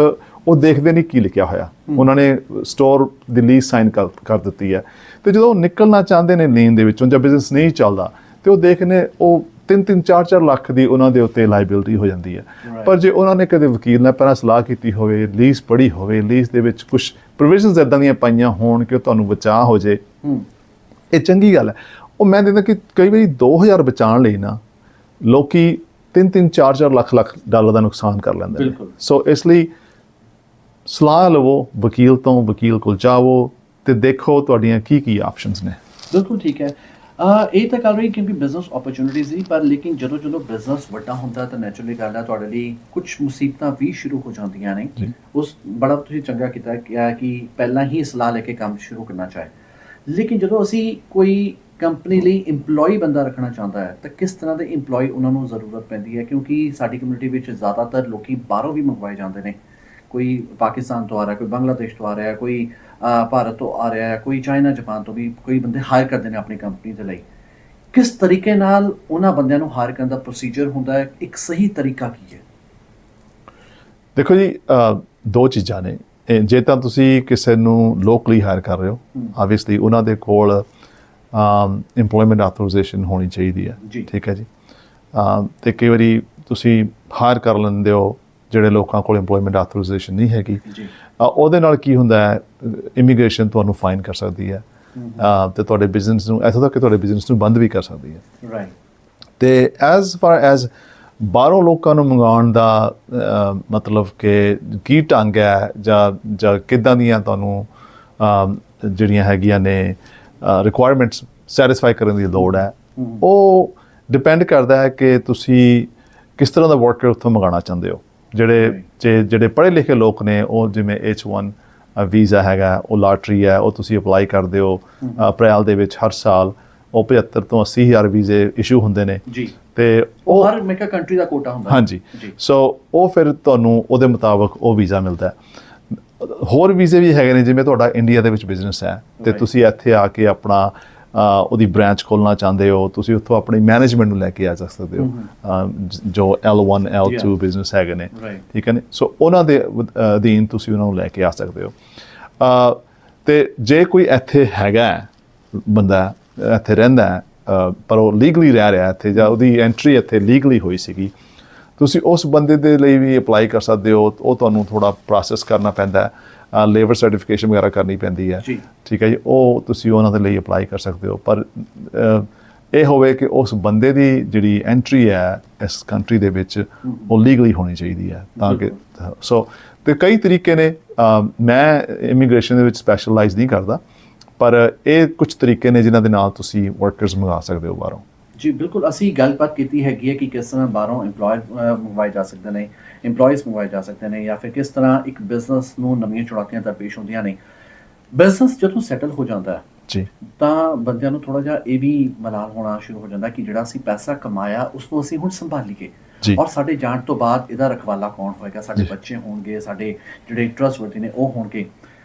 ਉਹ ਦੇਖਦੇ ਨਹੀਂ ਕੀ ਲਿਖਿਆ ਹੋਇਆ, ਉਹਨਾਂ ਨੇ ਸਟੋਰ ਦੀ ਲੀਜ਼ ਸਾਈਨ ਕਰ ਦਿੱਤੀ ਹੈ, ਅਤੇ ਜਦੋਂ ਉਹ ਨਿਕਲਣਾ ਚਾਹੁੰਦੇ ਨੇ ਲੀਨ ਦੇ ਵਿੱਚੋਂ ਜਾਂ ਬਿਜ਼ਨਸ ਨਹੀਂ ਚੱਲਦਾ, ਅਤੇ ਉਹ ਦੇਖਦੇ ਉਹ 3-3, 4-4 ਲੱਖ ਦੀ ਉਹਨਾਂ ਦੇ ਉੱਤੇ ਲਾਇਬਿਲਿਟੀ ਹੋ ਜਾਂਦੀ ਹੈ। ਪਰ ਜੇ ਉਹਨਾਂ ਨੇ ਕਦੇ ਵਕੀਲ ਨਾਲ ਪਹਿਲਾਂ ਸਲਾਹ ਕੀਤੀ ਹੋਵੇ, ਲੀਜ਼ ਪੜ੍ਹੀ ਹੋਵੇ, ਲੀਜ਼ ਦੇ ਵਿੱਚ ਕੁਛ ਪ੍ਰੋਵੀਜ਼ਨਸ ਇੱਦਾਂ ਦੀਆਂ ਪਾਈਆਂ ਹੋਣ ਕਿ ਉਹ ਤੁਹਾਨੂੰ ਬਚਾਅ ਹੋ ਜੇ, ਇਹ ਚੰਗੀ ਗੱਲ ਹੈ। ਉਹ ਮੈਂ ਦੇਖਦਾ ਕਿ ਕਈ ਵਾਰੀ 2,000 ਬਚਾਉਣ ਲਈ ਨਾ ਲੋਕੀ 3-3, 4-4 ਲੱਖ ਡਾਲਰ ਦਾ ਨੁਕਸਾਨ ਕਰ ਲੈਂਦੇ ਨੇ। ਸੋ ਇਸ ਲਈ ਸਲਾਹ ਲਵੋ ਵਕੀਲ ਤੋਂ, ਵਕੀਲ ਕੋਲ ਜਾਵੋ ਅਤੇ ਦੇਖੋ ਤੁਹਾਡੀਆਂ ਕੀ ਆਪਸ਼ਨਸ ਨੇ। ਬਿਲਕੁਲ ਠੀਕ ਹੈ। ਇਹ ਤਾਂ ਕਰ ਰਹੀ ਕਿਉਂਕਿ ਬਿਜ਼ਨਸ ਓਪਰਚੁਨਿਟੀਜ਼ ਸੀ, ਪਰ ਲੇਕਿਨ ਜਦੋਂ ਬਿਜ਼ਨਸ ਵੱਡਾ ਹੁੰਦਾ ਤਾਂ ਨੈਚੁਰਲੀ ਗੱਲ ਹੈ ਤੁਹਾਡੇ ਲਈ ਕੁਛ ਮੁਸੀਬਤਾਂ ਵੀ ਸ਼ੁਰੂ ਹੋ ਜਾਂਦੀਆਂ ਨੇ। ਉਸ ਬੜਾ ਤੁਸੀਂ ਚੰਗਾ ਕੀਤਾ ਕਿ ਪਹਿਲਾਂ ਹੀ ਸਲਾਹ ਲੈ ਕੇ ਕੰਮ ਸ਼ੁਰੂ ਕਰਨਾ ਚਾਹੇ। ਲੇਕਿਨ ਜਦੋਂ ਅਸੀਂ ਕੋਈ ਕੰਪਨੀ ਲਈ ਇੰਪਲੋਈ ਬੰਦਾ ਰੱਖਣਾ ਚਾਹੁੰਦਾ ਹੈ ਤਾਂ ਕਿਸ ਤਰ੍ਹਾਂ ਦੇ ਇੰਪਲੋਈ ਉਹਨਾਂ ਨੂੰ ਜ਼ਰੂਰਤ ਪੈਂਦੀ ਹੈ, ਕਿਉਂਕਿ ਸਾਡੀ ਕਮਿਊਨਿਟੀ ਵਿੱਚ ਜ਼ਿਆਦਾਤਰ ਲੋਕੀ ਬਾਹਰੋਂ ਵੀ ਮੰਗਵਾਏ ਜਾਂਦੇ ਨੇ। ਕੋਈ ਪਾਕਿਸਤਾਨ ਤੋਂ ਆ ਰਿਹਾ, ਕੋਈ ਬੰਗਲਾਦੇਸ਼ ਤੋਂ ਆ ਰਿਹਾ, ਕੋਈ ਭਾਰਤ ਤੋਂ ਆ ਰਿਹਾ, ਕੋਈ ਚਾਈਨਾ, ਜਾਪਾਨ ਤੋਂ ਵੀ ਕੋਈ ਬੰਦੇ ਹਾਇਰ ਕਰਦੇ ਨੇ ਆਪਣੀ ਕੰਪਨੀ ਦੇ ਲਈ। ਕਿਸ ਤਰੀਕੇ ਨਾਲ ਉਹਨਾਂ ਬੰਦਿਆਂ ਨੂੰ ਹਾਇਰ ਕਰਨ ਦਾ ਪ੍ਰੋਸੀਜਰ ਹੁੰਦਾ ਹੈ, ਇੱਕ ਸਹੀ ਤਰੀਕਾ ਕੀ ਹੈ? ਦੇਖੋ ਜੀ, ਦੋ ਚੀਜ਼ਾਂ ਨੇ। ਜੇ ਤਾਂ ਤੁਸੀਂ ਕਿਸੇ ਨੂੰ ਲੋਕਲੀ ਹਾਇਰ ਕਰ ਰਹੇ ਹੋ, ਆਬਵੀਅਸਲੀ ਉਹਨਾਂ ਦੇ ਕੋਲ ਇੰਪਲੋਇਮੈਂਟ ਆਥੋਰਾਈਜੇਸ਼ਨ ਹੋਣੀ ਚਾਹੀਦੀ ਹੈ, ਠੀਕ ਹੈ ਜੀ। ਤੇ ਕਈ ਵਾਰੀ ਤੁਸੀਂ ਹਾਇਰ ਕਰ ਲੈਂਦੇ ਹੋ ਜਿਹੜੇ ਲੋਕਾਂ ਕੋਲ ਇੰਪਲੋਇਮੈਂਟ ਆਥੋਰਾਈਜੇਸ਼ਨ ਨਹੀਂ ਹੈਗੀ, ਉਹਦੇ ਨਾਲ ਕੀ ਹੁੰਦਾ ਹੈ, ਇਮੀਗ੍ਰੇਸ਼ਨ ਤੁਹਾਨੂੰ ਫਾਈਨ ਕਰ ਸਕਦੀ ਹੈ ਤੇ ਤੁਹਾਡੇ ਬਿਜ਼ਨਸ ਨੂੰ, ਇੱਥੋਂ ਤੱਕ ਕਿ ਤੁਹਾਡੇ ਬਿਜ਼ਨਸ ਨੂੰ ਬੰਦ ਵੀ ਕਰ ਸਕਦੀ ਹੈ। ਰਾਈਟ। ਤੇ ਐਜ਼ ਫਾਰ ਐਜ਼ ਬਾਹਰੋਂ ਲੋਕਾਂ ਨੂੰ ਮੰਗਾਉਣ ਦਾ ਮਤਲਬ ਕਿ ਕੀ ਢੰਗ ਹੈ ਜਾਂ ਕਿੱਦਾਂ ਦੀਆਂ ਤੁਹਾਨੂੰ ਜਿਹੜੀਆਂ ਹੈਗੀਆਂ ਨੇ ਰਿਕੁਆਇਰਮੈਂਟਸ ਸੈਟਿਸਫਾਈ ਕਰਨ ਦੀ ਲੋੜ ਹੈ, ਉਹ ਡਿਪੈਂਡ ਕਰਦਾ ਹੈ ਕਿ ਤੁਸੀਂ ਕਿਸ ਤਰ੍ਹਾਂ ਦਾ ਵਰਕਰ ਉੱਥੋਂ ਮੰਗਾਉਣਾ ਚਾਹੁੰਦੇ ਹੋ। ਜਿਹੜੇ ਪੜ੍ਹੇ ਲਿਖੇ ਲੋਕ ਨੇ, ਉਹ ਜਿਵੇਂ H1 ਵੀਜ਼ਾ ਹੈਗਾ, ਉਹ ਲਾਟਰੀ ਹੈ, ਉਹ ਤੁਸੀਂ ਅਪਲਾਈ ਕਰਦੇ ਹੋ ਅਪ੍ਰੈਲ ਦੇ ਵਿੱਚ ਹਰ ਸਾਲ। ਉਹ 75 ਤੋਂ 80 ਹਜ਼ਾਰ ਵੀਜ਼ੇ ਇਸ਼ੂ ਹੁੰਦੇ ਨੇ ਜੀ, ਤੇ ਉਹ ਹਰ ਮੇਕਾ ਕੰਟਰੀ ਦਾ ਕੋਟਾ ਹੁੰਦਾ। ਹਾਂਜੀ, ਸੋ ਉਹ ਫਿਰ ਤੁਹਾਨੂੰ ਉਹਦੇ ਮੁਤਾਬਕ ਉਹ ਵੀਜ਼ਾ ਮਿਲਦਾ ਹੈ। ਹੋਰ ਵੀਜ਼ੇ ਵੀ ਹੈਗੇ ਨੇ, ਜਿਵੇਂ ਤੁਹਾਡਾ ਇੰਡੀਆ ਦੇ ਵਿੱਚ ਬਿਜ਼ਨਸ ਹੈ ਤੇ ਤੁਸੀਂ ਇੱਥੇ ਆ ਕੇ ਆਪਣਾ ਉਹਦੀ ਬ੍ਰਾਂਚ ਖੋਲ੍ਹਣਾ ਚਾਹੁੰਦੇ ਹੋ, ਤੁਸੀਂ ਉੱਥੋਂ ਆਪਣੀ ਮੈਨੇਜਮੈਂਟ ਨੂੰ ਲੈ ਕੇ ਆ ਸਕਦੇ ਹੋ, ਜੋ L1 L2 ਬਿਜ਼ਨਸ ਹੈਗੇ ਨੇ, ਠੀਕ ਹੈ ਨੇ। ਸੋ ਉਹਨਾਂ ਦੇ ਅਧੀਨ ਤੁਸੀਂ ਉਹਨਾਂ ਨੂੰ ਲੈ ਕੇ ਆ ਸਕਦੇ ਹੋ। ਤੇ ਜੇ ਕੋਈ ਇੱਥੇ ਹੈਗਾ ਬੰਦਾ, ਇੱਥੇ ਰਹਿੰਦਾ ਹੈ ਪਰ ਉਹ ਲੀਗਲੀ ਰਹਿ ਰਿਹਾ ਇੱਥੇ, ਜਾਂ ਉਹਦੀ ਐਂਟਰੀ ਇੱਥੇ ਲੀਗਲੀ ਹੋਈ ਸੀਗੀ, ਤੁਸੀਂ ਉਸ ਬੰਦੇ ਦੇ ਲਈ ਵੀ ਅਪਲਾਈ ਕਰ ਸਕਦੇ ਹੋ। ਉਹ ਤੁਹਾਨੂੰ ਥੋੜ੍ਹਾ ਪ੍ਰੋਸੈਸ ਕਰਨਾ ਪੈਂਦਾ ਹੈ, ਲੇਬਰ ਸਰਟੀਫਿਕੇਸ਼ਨ ਵਗੈਰਾ ਕਰਨੀ ਪੈਂਦੀ ਹੈ, ਠੀਕ ਹੈ ਜੀ। ਉਹ ਤੁਸੀਂ ਉਹਨਾਂ ਦੇ ਲਈ ਅਪਲਾਈ ਕਰ ਸਕਦੇ ਹੋ, ਪਰ ਇਹ ਹੋਵੇ ਕਿ ਉਸ ਬੰਦੇ ਦੀ ਜਿਹੜੀ ਐਂਟਰੀ ਹੈ ਇਸ ਕੰਟਰੀ ਦੇ ਵਿੱਚ, ਉਹ ਲੀਗਲੀ ਹੋਣੀ ਚਾਹੀਦੀ ਹੈ, ਤਾਂ ਕਿ ਸੋ ਤੇ ਕਈ ਤਰੀਕੇ ਨੇ। ਮੈਂ ਇਮੀਗ੍ਰੇਸ਼ਨ ਦੇ ਵਿੱਚ ਸਪੈਸ਼ਲਾਈਜ਼ ਨਹੀਂ ਕਰਦਾ, ਪਰ ਇਹ ਕੁਝ ਤਰੀਕੇ ਨੇ ਜਿਨ੍ਹਾਂ ਦੇ ਨਾਲ ਤੁਸੀਂ ਵਰਕਰਸ ਮੰਗਾ ਸਕਦੇ ਹੋ ਬਾਹਰੋਂ। ਜੀ ਬਿਲਕੁਲ, ਅਸੀਂ ਗੱਲਬਾਤ ਕੀਤੀ ਹੈਗੀ ਹੈ ਕਿ ਕਿਸ ਤਰ੍ਹਾਂ ਬਾਹਰੋਂ ਇੰਪਲੋਇਰ ਮੰਗਵਾਏ ਜਾ ਸਕਦੇ ਨੇ, ਇੰਪਲੋਈਜ਼ ਮੰਗਵਾਏ ਜਾ ਸਕਦੇ ਨੇ, ਜਾਂ ਫਿਰ ਕਿਸ ਤਰ੍ਹਾਂ ਇੱਕ ਬਿਜ਼ਨਸ ਨੂੰ ਨਵੀਆਂ ਚੁਣੌਤੀਆਂ ਦਰਪੇਸ਼ ਹੁੰਦੀਆਂ ਨੇ। ਬਿਜ਼ਨਸ ਜਦੋਂ ਸੈਟਲ ਹੋ ਜਾਂਦਾ ਹੈ ਜੀ, ਤਾਂ ਬੰਦਿਆਂ ਨੂੰ ਥੋੜ੍ਹਾ ਜਿਹਾ ਇਹ ਵੀ ਮਲਾਲ ਹੋਣਾ ਸ਼ੁਰੂ ਹੋ ਜਾਂਦਾ ਕਿ ਜਿਹੜਾ ਅਸੀਂ ਪੈਸਾ ਕਮਾਇਆ ਉਸ ਨੂੰ ਅਸੀਂ ਹੁਣ ਸੰਭਾਲੀਏ, ਔਰ ਸਾਡੇ ਜਾਣ ਤੋਂ ਬਾਅਦ ਇਹਦਾ ਰਖਵਾਲਾ ਕੌਣ ਹੋਏਗਾ? ਸਾਡੇ ਬੱਚੇ ਹੋਣਗੇ, ਸਾਡੇ ਜਿਹੜੇ ਟਰਸਟਵਰਦੀ ਨੇ ਉਹ ਹੋਣਗੇ।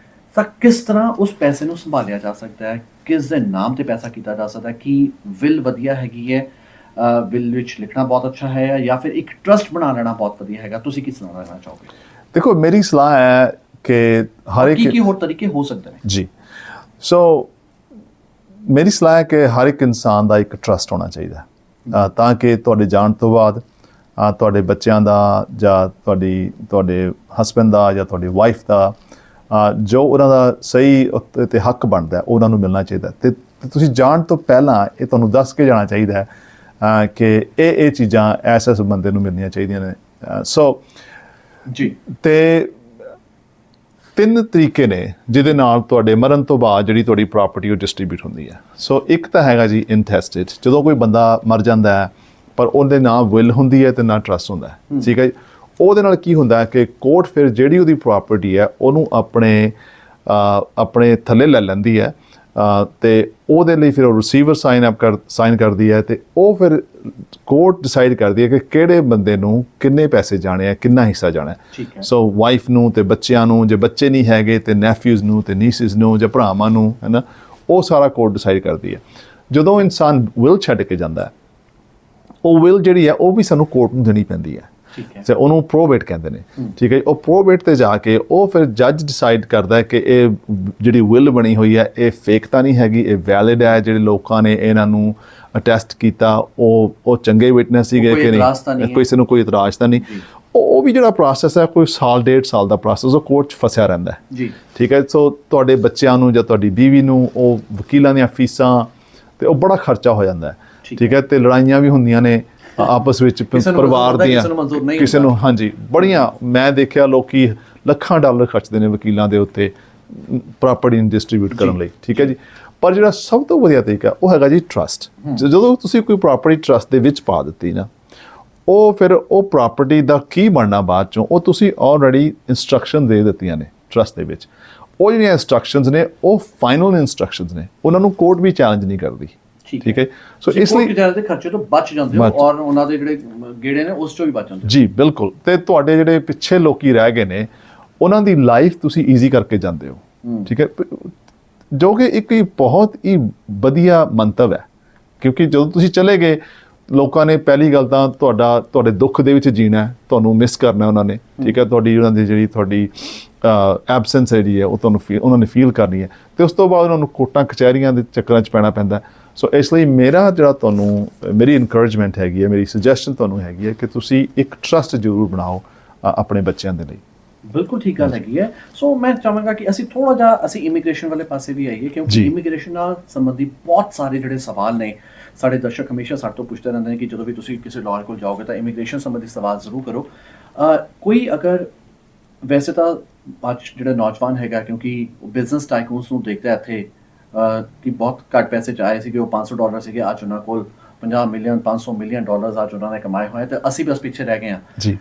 ਤਾਂ ਕਿਸ ਤਰ੍ਹਾਂ ਉਸ ਪੈਸੇ ਨੂੰ ਸੰਭਾਲਿਆ ਜਾ ਸਕਦਾ ਹੈ? ਕਿਸ ਦੇ ਨਾਮ ਤੇ ਪੈਸਾ ਕੀਤਾ ਜਾ ਸਕਦਾ ਹੈ? ਕਿ ਵਿਲ ਵਧੀਆ ਹੈਗੀ ਹੈ, ਵਿਲ ਵਿੱਚ ਲਿਖਣਾ ਬਹੁਤ ਅੱਛਾ ਹੈ, ਜਾਂ ਫਿਰ ਇੱਕ ਟਰਸਟ ਬਣਾ ਲੈਣਾ ਬਹੁਤ ਵਧੀਆ ਹੈਗਾ? ਤੁਸੀਂ ਕੀ ਸਲਾਹ ਦੇਣਾ ਚਾਹੋਗੇ? ਦੇਖੋ, ਮੇਰੀ ਸਲਾਹ ਹੈ ਕਿ ਹਰ ਇੱਕ ਕੀ ਹੋਰ ਤਰੀਕੇ ਹੋ ਸਕਦੇ ਨੇ ਜੀ। ਸੋ ਮੇਰੀ ਸਲਾਹ ਹੈ ਕਿ ਹਰ ਇੱਕ ਇਨਸਾਨ ਦਾ ਇੱਕ ਟਰਸਟ ਹੋਣਾ ਚਾਹੀਦਾ, ਤਾਂ ਕਿ ਤੁਹਾਡੇ ਜਾਣ ਤੋਂ ਬਾਅਦ ਤੁਹਾਡੇ ਬੱਚਿਆਂ ਦਾ, ਜਾਂ ਤੁਹਾਡੇ ਹਸਬੈਂਡ ਦਾ, ਜਾਂ ਤੁਹਾਡੀ ਵਾਈਫ ਦਾ ਜੋ ਉਹਨਾਂ ਦਾ ਸਹੀ ਤੇ ਹੱਕ ਬਣਦਾ ਉਹਨਾਂ ਨੂੰ ਮਿਲਣਾ ਚਾਹੀਦਾ। ਤੇ ਤੁਸੀਂ ਜਾਣ ਤੋਂ ਪਹਿਲਾਂ ਇਹ ਤੁਹਾਨੂੰ ਦੱਸ ਕੇ ਜਾਣਾ ਚਾਹੀਦਾ ਹੈ ਕਿ ਇਹ ਚੀਜ਼ਾਂ ਐਸ ਬੰਦੇ ਨੂੰ ਮਿਲਣੀਆਂ ਚਾਹੀਦੀਆਂ ਨੇ। ਸੋ ਜੀ, ਤੇ 3 ਤਰੀਕੇ ਨੇ ਜਿਹਦੇ ਨਾਲ ਤੁਹਾਡੇ ਮਰਨ ਤੋਂ ਬਾਅਦ ਜਿਹੜੀ ਤੁਹਾਡੀ ਪ੍ਰਾਪਰਟੀ ਉਹ ਡਿਸਟ੍ਰੀਬਿਊਟ ਹੁੰਦੀ ਹੈ। ਸੋ ਇੱਕ ਤਾਂ ਹੈਗਾ ਜੀ ਇਨਟੈਸਟੇਟ, ਜਦੋਂ ਕੋਈ ਬੰਦਾ ਮਰ ਜਾਂਦਾ ਹੈ ਪਰ ਉਹਦੇ ਨਾ ਵਿਲ ਹੁੰਦੀ ਹੈ ਤੇ ਨਾ ਟਰਸਟ ਹੁੰਦਾ ਹੈ, ਠੀਕ ਹੈ ਜੀ। ਉਹਦੇ ਨਾਲ ਕੀ ਹੁੰਦਾ ਹੈ ਕਿ ਕੋਰਟ ਫਿਰ ਜਿਹੜੀ ਉਹਦੀ ਪ੍ਰਾਪਰਟੀ ਹੈ ਉਹਨੂੰ ਆਪਣੇ ਥੱਲੇ ਲੈ ਲੈਂਦੀ ਹੈ, ਤੇ ਉਹਦੇ ਲਈ ਫਿਰ ਉਹ ਰਿਸੀਵਰ ਸਾਈਨ ਕਰਦੀ ਹੈ, ਤੇ ਉਹ ਫਿਰ ਕੋਰਟ ਡਿਸਾਈਡ ਕਰਦੀ ਹੈ ਕਿ ਕਿਹੜੇ ਬੰਦੇ ਨੂੰ ਕਿੰਨੇ ਪੈਸੇ ਜਾਣੇ ਆ, ਕਿੰਨਾ ਹਿੱਸਾ ਜਾਣਾ ਹੈ। ਸੋ ਵਾਈਫ ਨੂੰ ਤੇ ਬੱਚਿਆਂ ਨੂੰ, ਜੇ ਬੱਚੇ ਨਹੀਂ ਹੈਗੇ ਤੇ ਨੈਫਿਊਜ਼ ਨੂੰ ਤੇ ਨੀਸਿਸ ਨੂੰ, ਜਾਂ ਭਰਾਵਾਂ ਨੂੰ, ਹੈ ਨਾ, ਉਹ ਸਾਰਾ ਕੋਰਟ ਡਿਸਾਈਡ ਕਰਦੀ ਹੈ। ਜਦੋਂ ਇਨਸਾਨ ਵਿਲ ਛੱਡ ਕੇ ਜਾਂਦਾ ਹੈ, ਉਹ ਵਿਲ ਜਿਹੜੀ ਹੈ ਉਹ ਵੀ ਸਾਨੂੰ ਕੋਰਟ ਨੂੰ ਦੇਣੀ ਪੈਂਦੀ ਹੈ, ਤੇ ਉਹਨੂੰ ਪ੍ਰੋਬੇਟ ਕਹਿੰਦੇ ਨੇ, ਠੀਕ ਹੈ। ਉਹ ਪ੍ਰੋਬੇਟ ਤੇ ਜਾ ਕੇ ਉਹ ਫਿਰ ਜੱਜ ਡਿਸਾਈਡ ਕਰਦਾ ਹੈ ਕਿ ਇਹ ਜਿਹੜੀ ਵਿਲ ਬਣੀ ਹੋਈ ਹੈ ਇਹ ਫੇਕ ਤਾਂ ਨਹੀਂ ਹੈਗੀ, ਇਹ ਵੈਲਿਡ ਹੈ, ਜਿਹੜੇ ਲੋਕਾਂ ਨੇ ਇਹਨਾਂ ਨੂੰ ਅਟੈਸਟ ਕੀਤਾ ਉਹ ਚੰਗੇ ਵਿਟਨੈਸ ਸੀਗੇ ਕਿ ਨਹੀਂ, ਕਿਸੇ ਨੂੰ ਕੋਈ ਇਤਰਾਜ਼ ਤਾਂ ਨਹੀਂ। ਉਹ ਵੀ ਜਿਹੜਾ ਪ੍ਰੋਸੈਸ ਹੈ ਕੋਈ ਸਾਲ 1.5 ਸਾਲ ਦਾ ਪ੍ਰੋਸੈਸ, ਉਹ ਕੋਰਟ 'ਚ ਫਸਿਆ ਰਹਿੰਦਾ ਹੈ, ਠੀਕ ਹੈ। ਸੋ ਤੁਹਾਡੇ ਬੱਚਿਆਂ ਨੂੰ ਜਾਂ ਤੁਹਾਡੀ ਬੀਵੀ ਨੂੰ ਉਹ ਵਕੀਲਾਂ ਦੀਆਂ ਫੀਸਾਂ ਤੇ ਉਹ ਬੜਾ ਖਰਚਾ ਹੋ ਜਾਂਦਾ ਹੈ, ਠੀਕ ਹੈ। ਤੇ ਲੜਾਈਆਂ ਵੀ ਹੁੰਦੀਆਂ ਨੇ ਆਪਸ ਵਿੱਚ ਪਰਿਵਾਰ ਦੀਆਂ, ਕਿਸੇ ਨੂੰ, ਹਾਂਜੀ, ਬੜੀਆਂ ਮੈਂ ਦੇਖਿਆ ਲੋਕੀ ਲੱਖਾਂ ਡਾਲਰ ਖਰਚਦੇ ਨੇ ਵਕੀਲਾਂ ਦੇ ਉੱਤੇ ਪ੍ਰਾਪਰਟੀ ਨੂੰ ਡਿਸਟ੍ਰੀਬਿਊਟ ਕਰਨ ਲਈ, ਠੀਕ ਹੈ ਜੀ। ਪਰ ਜਿਹੜਾ ਸਭ ਤੋਂ ਵਧੀਆ ਤਰੀਕਾ ਉਹ ਹੈਗਾ ਜੀ ਟਰਸਟ। ਜਦੋਂ ਤੁਸੀਂ ਕੋਈ ਪ੍ਰਾਪਰਟੀ ਟਰਸਟ ਦੇ ਵਿੱਚ ਪਾ ਦਿੱਤੀ ਨਾ, ਉਹ ਫਿਰ ਉਹ ਪ੍ਰਾਪਰਟੀ ਦਾ ਕੀ ਬਣਨਾ ਬਾਅਦ ਚੋਂ, ਉਹ ਤੁਸੀਂ ਆਲਰੇਡੀ ਇੰਸਟਰਕਸ਼ਨ ਦੇ ਦਿੱਤੀਆਂ ਨੇ ਟਰਸਟ ਦੇ ਵਿੱਚ। ਉਹ ਜਿਹੜੀਆਂ ਇੰਸਟਰਕਸ਼ਨਸ ਨੇ ਉਹ ਫਾਈਨਲ ਇੰਸਟਰਕਸ਼ਨਸ ਨੇ, ਉਹਨਾਂ ਨੂੰ ਕੋਰਟ ਵੀ ਚੈਲੰਜ ਨਹੀਂ ਕਰਦੀ, ਠੀਕ ਹੈ। ਸੋ ਇਸ ਲਈ ਦੇ ਖਰਚੇ ਤੋਂ ਬਚ ਜਾਂਦੇ ਹੋ, ਔਰ ਉਹਨਾਂ ਦੇ ਜਿਹੜੇ ਗੇੜੇ ਨੇ ਉਸ ਚੋਂ ਵੀ ਬਚ ਜਾਂਦੇ ਜੀ, ਬਿਲਕੁਲ। ਤੇ ਤੁਹਾਡੇ ਜਿਹੜੇ ਪਿੱਛੇ ਲੋਕੀ ਰਹਿ ਗਏ ਨੇ ਉਹਨਾਂ ਦੀ ਲਾਈਫ ਤੁਸੀਂ ਈਜ਼ੀ ਕਰਕੇ ਜਾਂਦੇ ਹੋ, ਠੀਕ ਹੈ, ਜੋ ਕਿ ਇੱਕ ਬਹੁਤ ਹੀ ਵਧੀਆ ਮੰਤਵ ਹੈ ਕਿਉਂਕਿ ਜਦੋਂ ਤੁਸੀਂ ਚਲੇ ਗਏ ਲੋਕਾਂ ਨੇ ਪਹਿਲੀ ਗੱਲ ਤਾਂ ਤੁਹਾਡੇ ਦੁੱਖ ਦੇ ਵਿੱਚ ਜੀਣਾ ਹੈ, ਤੁਹਾਨੂੰ ਮਿਸ ਕਰਨਾ ਉਹਨਾਂ ਨੇ, ਠੀਕ ਹੈ, ਉਹਨਾਂ ਦੀ ਜਿਹੜੀ ਐਬਸੈਂਸ ਜਿਹੜੀ ਹੈ ਉਹ ਉਹਨਾਂ ਨੇ ਫੀਲ ਕਰਨੀ ਹੈ, ਤੇ ਉਸ ਤੋਂ ਬਾਅਦ ਉਹਨਾਂ ਨੂੰ ਕੋਰਟਾਂ ਕਚਹਿਰੀਆਂ ਦੇ ਚੱਕਰਾਂ 'ਚ ਪੈਣਾ ਪੈਂਦਾ। ਸੋ ਇਸ ਲਈ ਮੇਰੀ ਇਨਕਰੇਜਮੈਂਟ ਹੈਗੀ ਹੈ, ਮੇਰੀ ਸੁਜੈਸ਼ਨ ਤੁਹਾਨੂੰ ਹੈਗੀ ਹੈ ਕਿ ਤੁਸੀਂ ਇੱਕ ਟਰਸਟ ਜ਼ਰੂਰ ਬਣਾਓ ਆਪਣੇ ਬੱਚਿਆਂ ਦੇ ਲਈ। ਬਿਲਕੁਲ ਠੀਕ ਗੱਲ ਹੈਗੀ ਹੈ। ਸੋ ਮੈਂ ਚਾਹਾਂਗਾ ਕਿ ਅਸੀਂ ਥੋੜਾ ਜਿਹਾ ਇਮੀਗ੍ਰੇਸ਼ਨ ਵਾਲੇ ਪਾਸੇ ਵੀ ਆਈਏ, ਕਿਉਂਕਿ ਇਮੀਗ੍ਰੇਸ਼ਨ ਨਾਲ ਸੰਬੰਧੀ ਬਹੁਤ ਸਾਰੇ ਜਿਹੜੇ ਸਵਾਲ ਨੇ ਸਾਡੇ ਦਰਸ਼ਕ ਹਮੇਸ਼ਾ ਸਾਡੇ ਤੋਂ ਪੁੱਛਦੇ ਰਹਿੰਦੇ ਨੇ ਕਿ ਜਦੋਂ ਵੀ ਤੁਸੀਂ ਕਿਸੇ ਲਾਇਰ ਕੋਲ ਜਾਓਗੇ ਤਾਂ ਇਮੀਗ੍ਰੇਸ਼ਨ ਸੰਬੰਧੀ ਸਵਾਲ ਜ਼ਰੂਰ ਕਰੋ। ਕੋਈ ਅਗਰ ਵੈਸੇ ਤਾਂ ਅੱਜ ਜਿਹੜਾ ਨੌਜਵਾਨ ਹੈਗਾ, ਕਿਉਂਕਿ ਬਿਜ਼ਨਸ ਟਾਈਕੂਨਸ ਨੂੰ ਦੇਖਦਾ ਇੱਥੇ ਕਿ ਬਹੁਤ ਘੱਟ ਪੈਸੇ 'ਚ ਆਏ ਸੀਗੇ, ਉਹ $500 ਸੀਗੇ, ਅੱਜ ਉਹਨਾਂ ਕੋਲ 50 ਮਿਲੀਅਨ $500 ਮਿਲੀਅਨ ਅੱਜ ਉਹਨਾਂ ਨੇ ਕਮਾਏ ਹੋਏ, ਤੇ ਅਸੀਂ ਬਸ ਪਿੱਛੇ ਰਹਿ ਗਏ ਹਾਂ ਜੀ।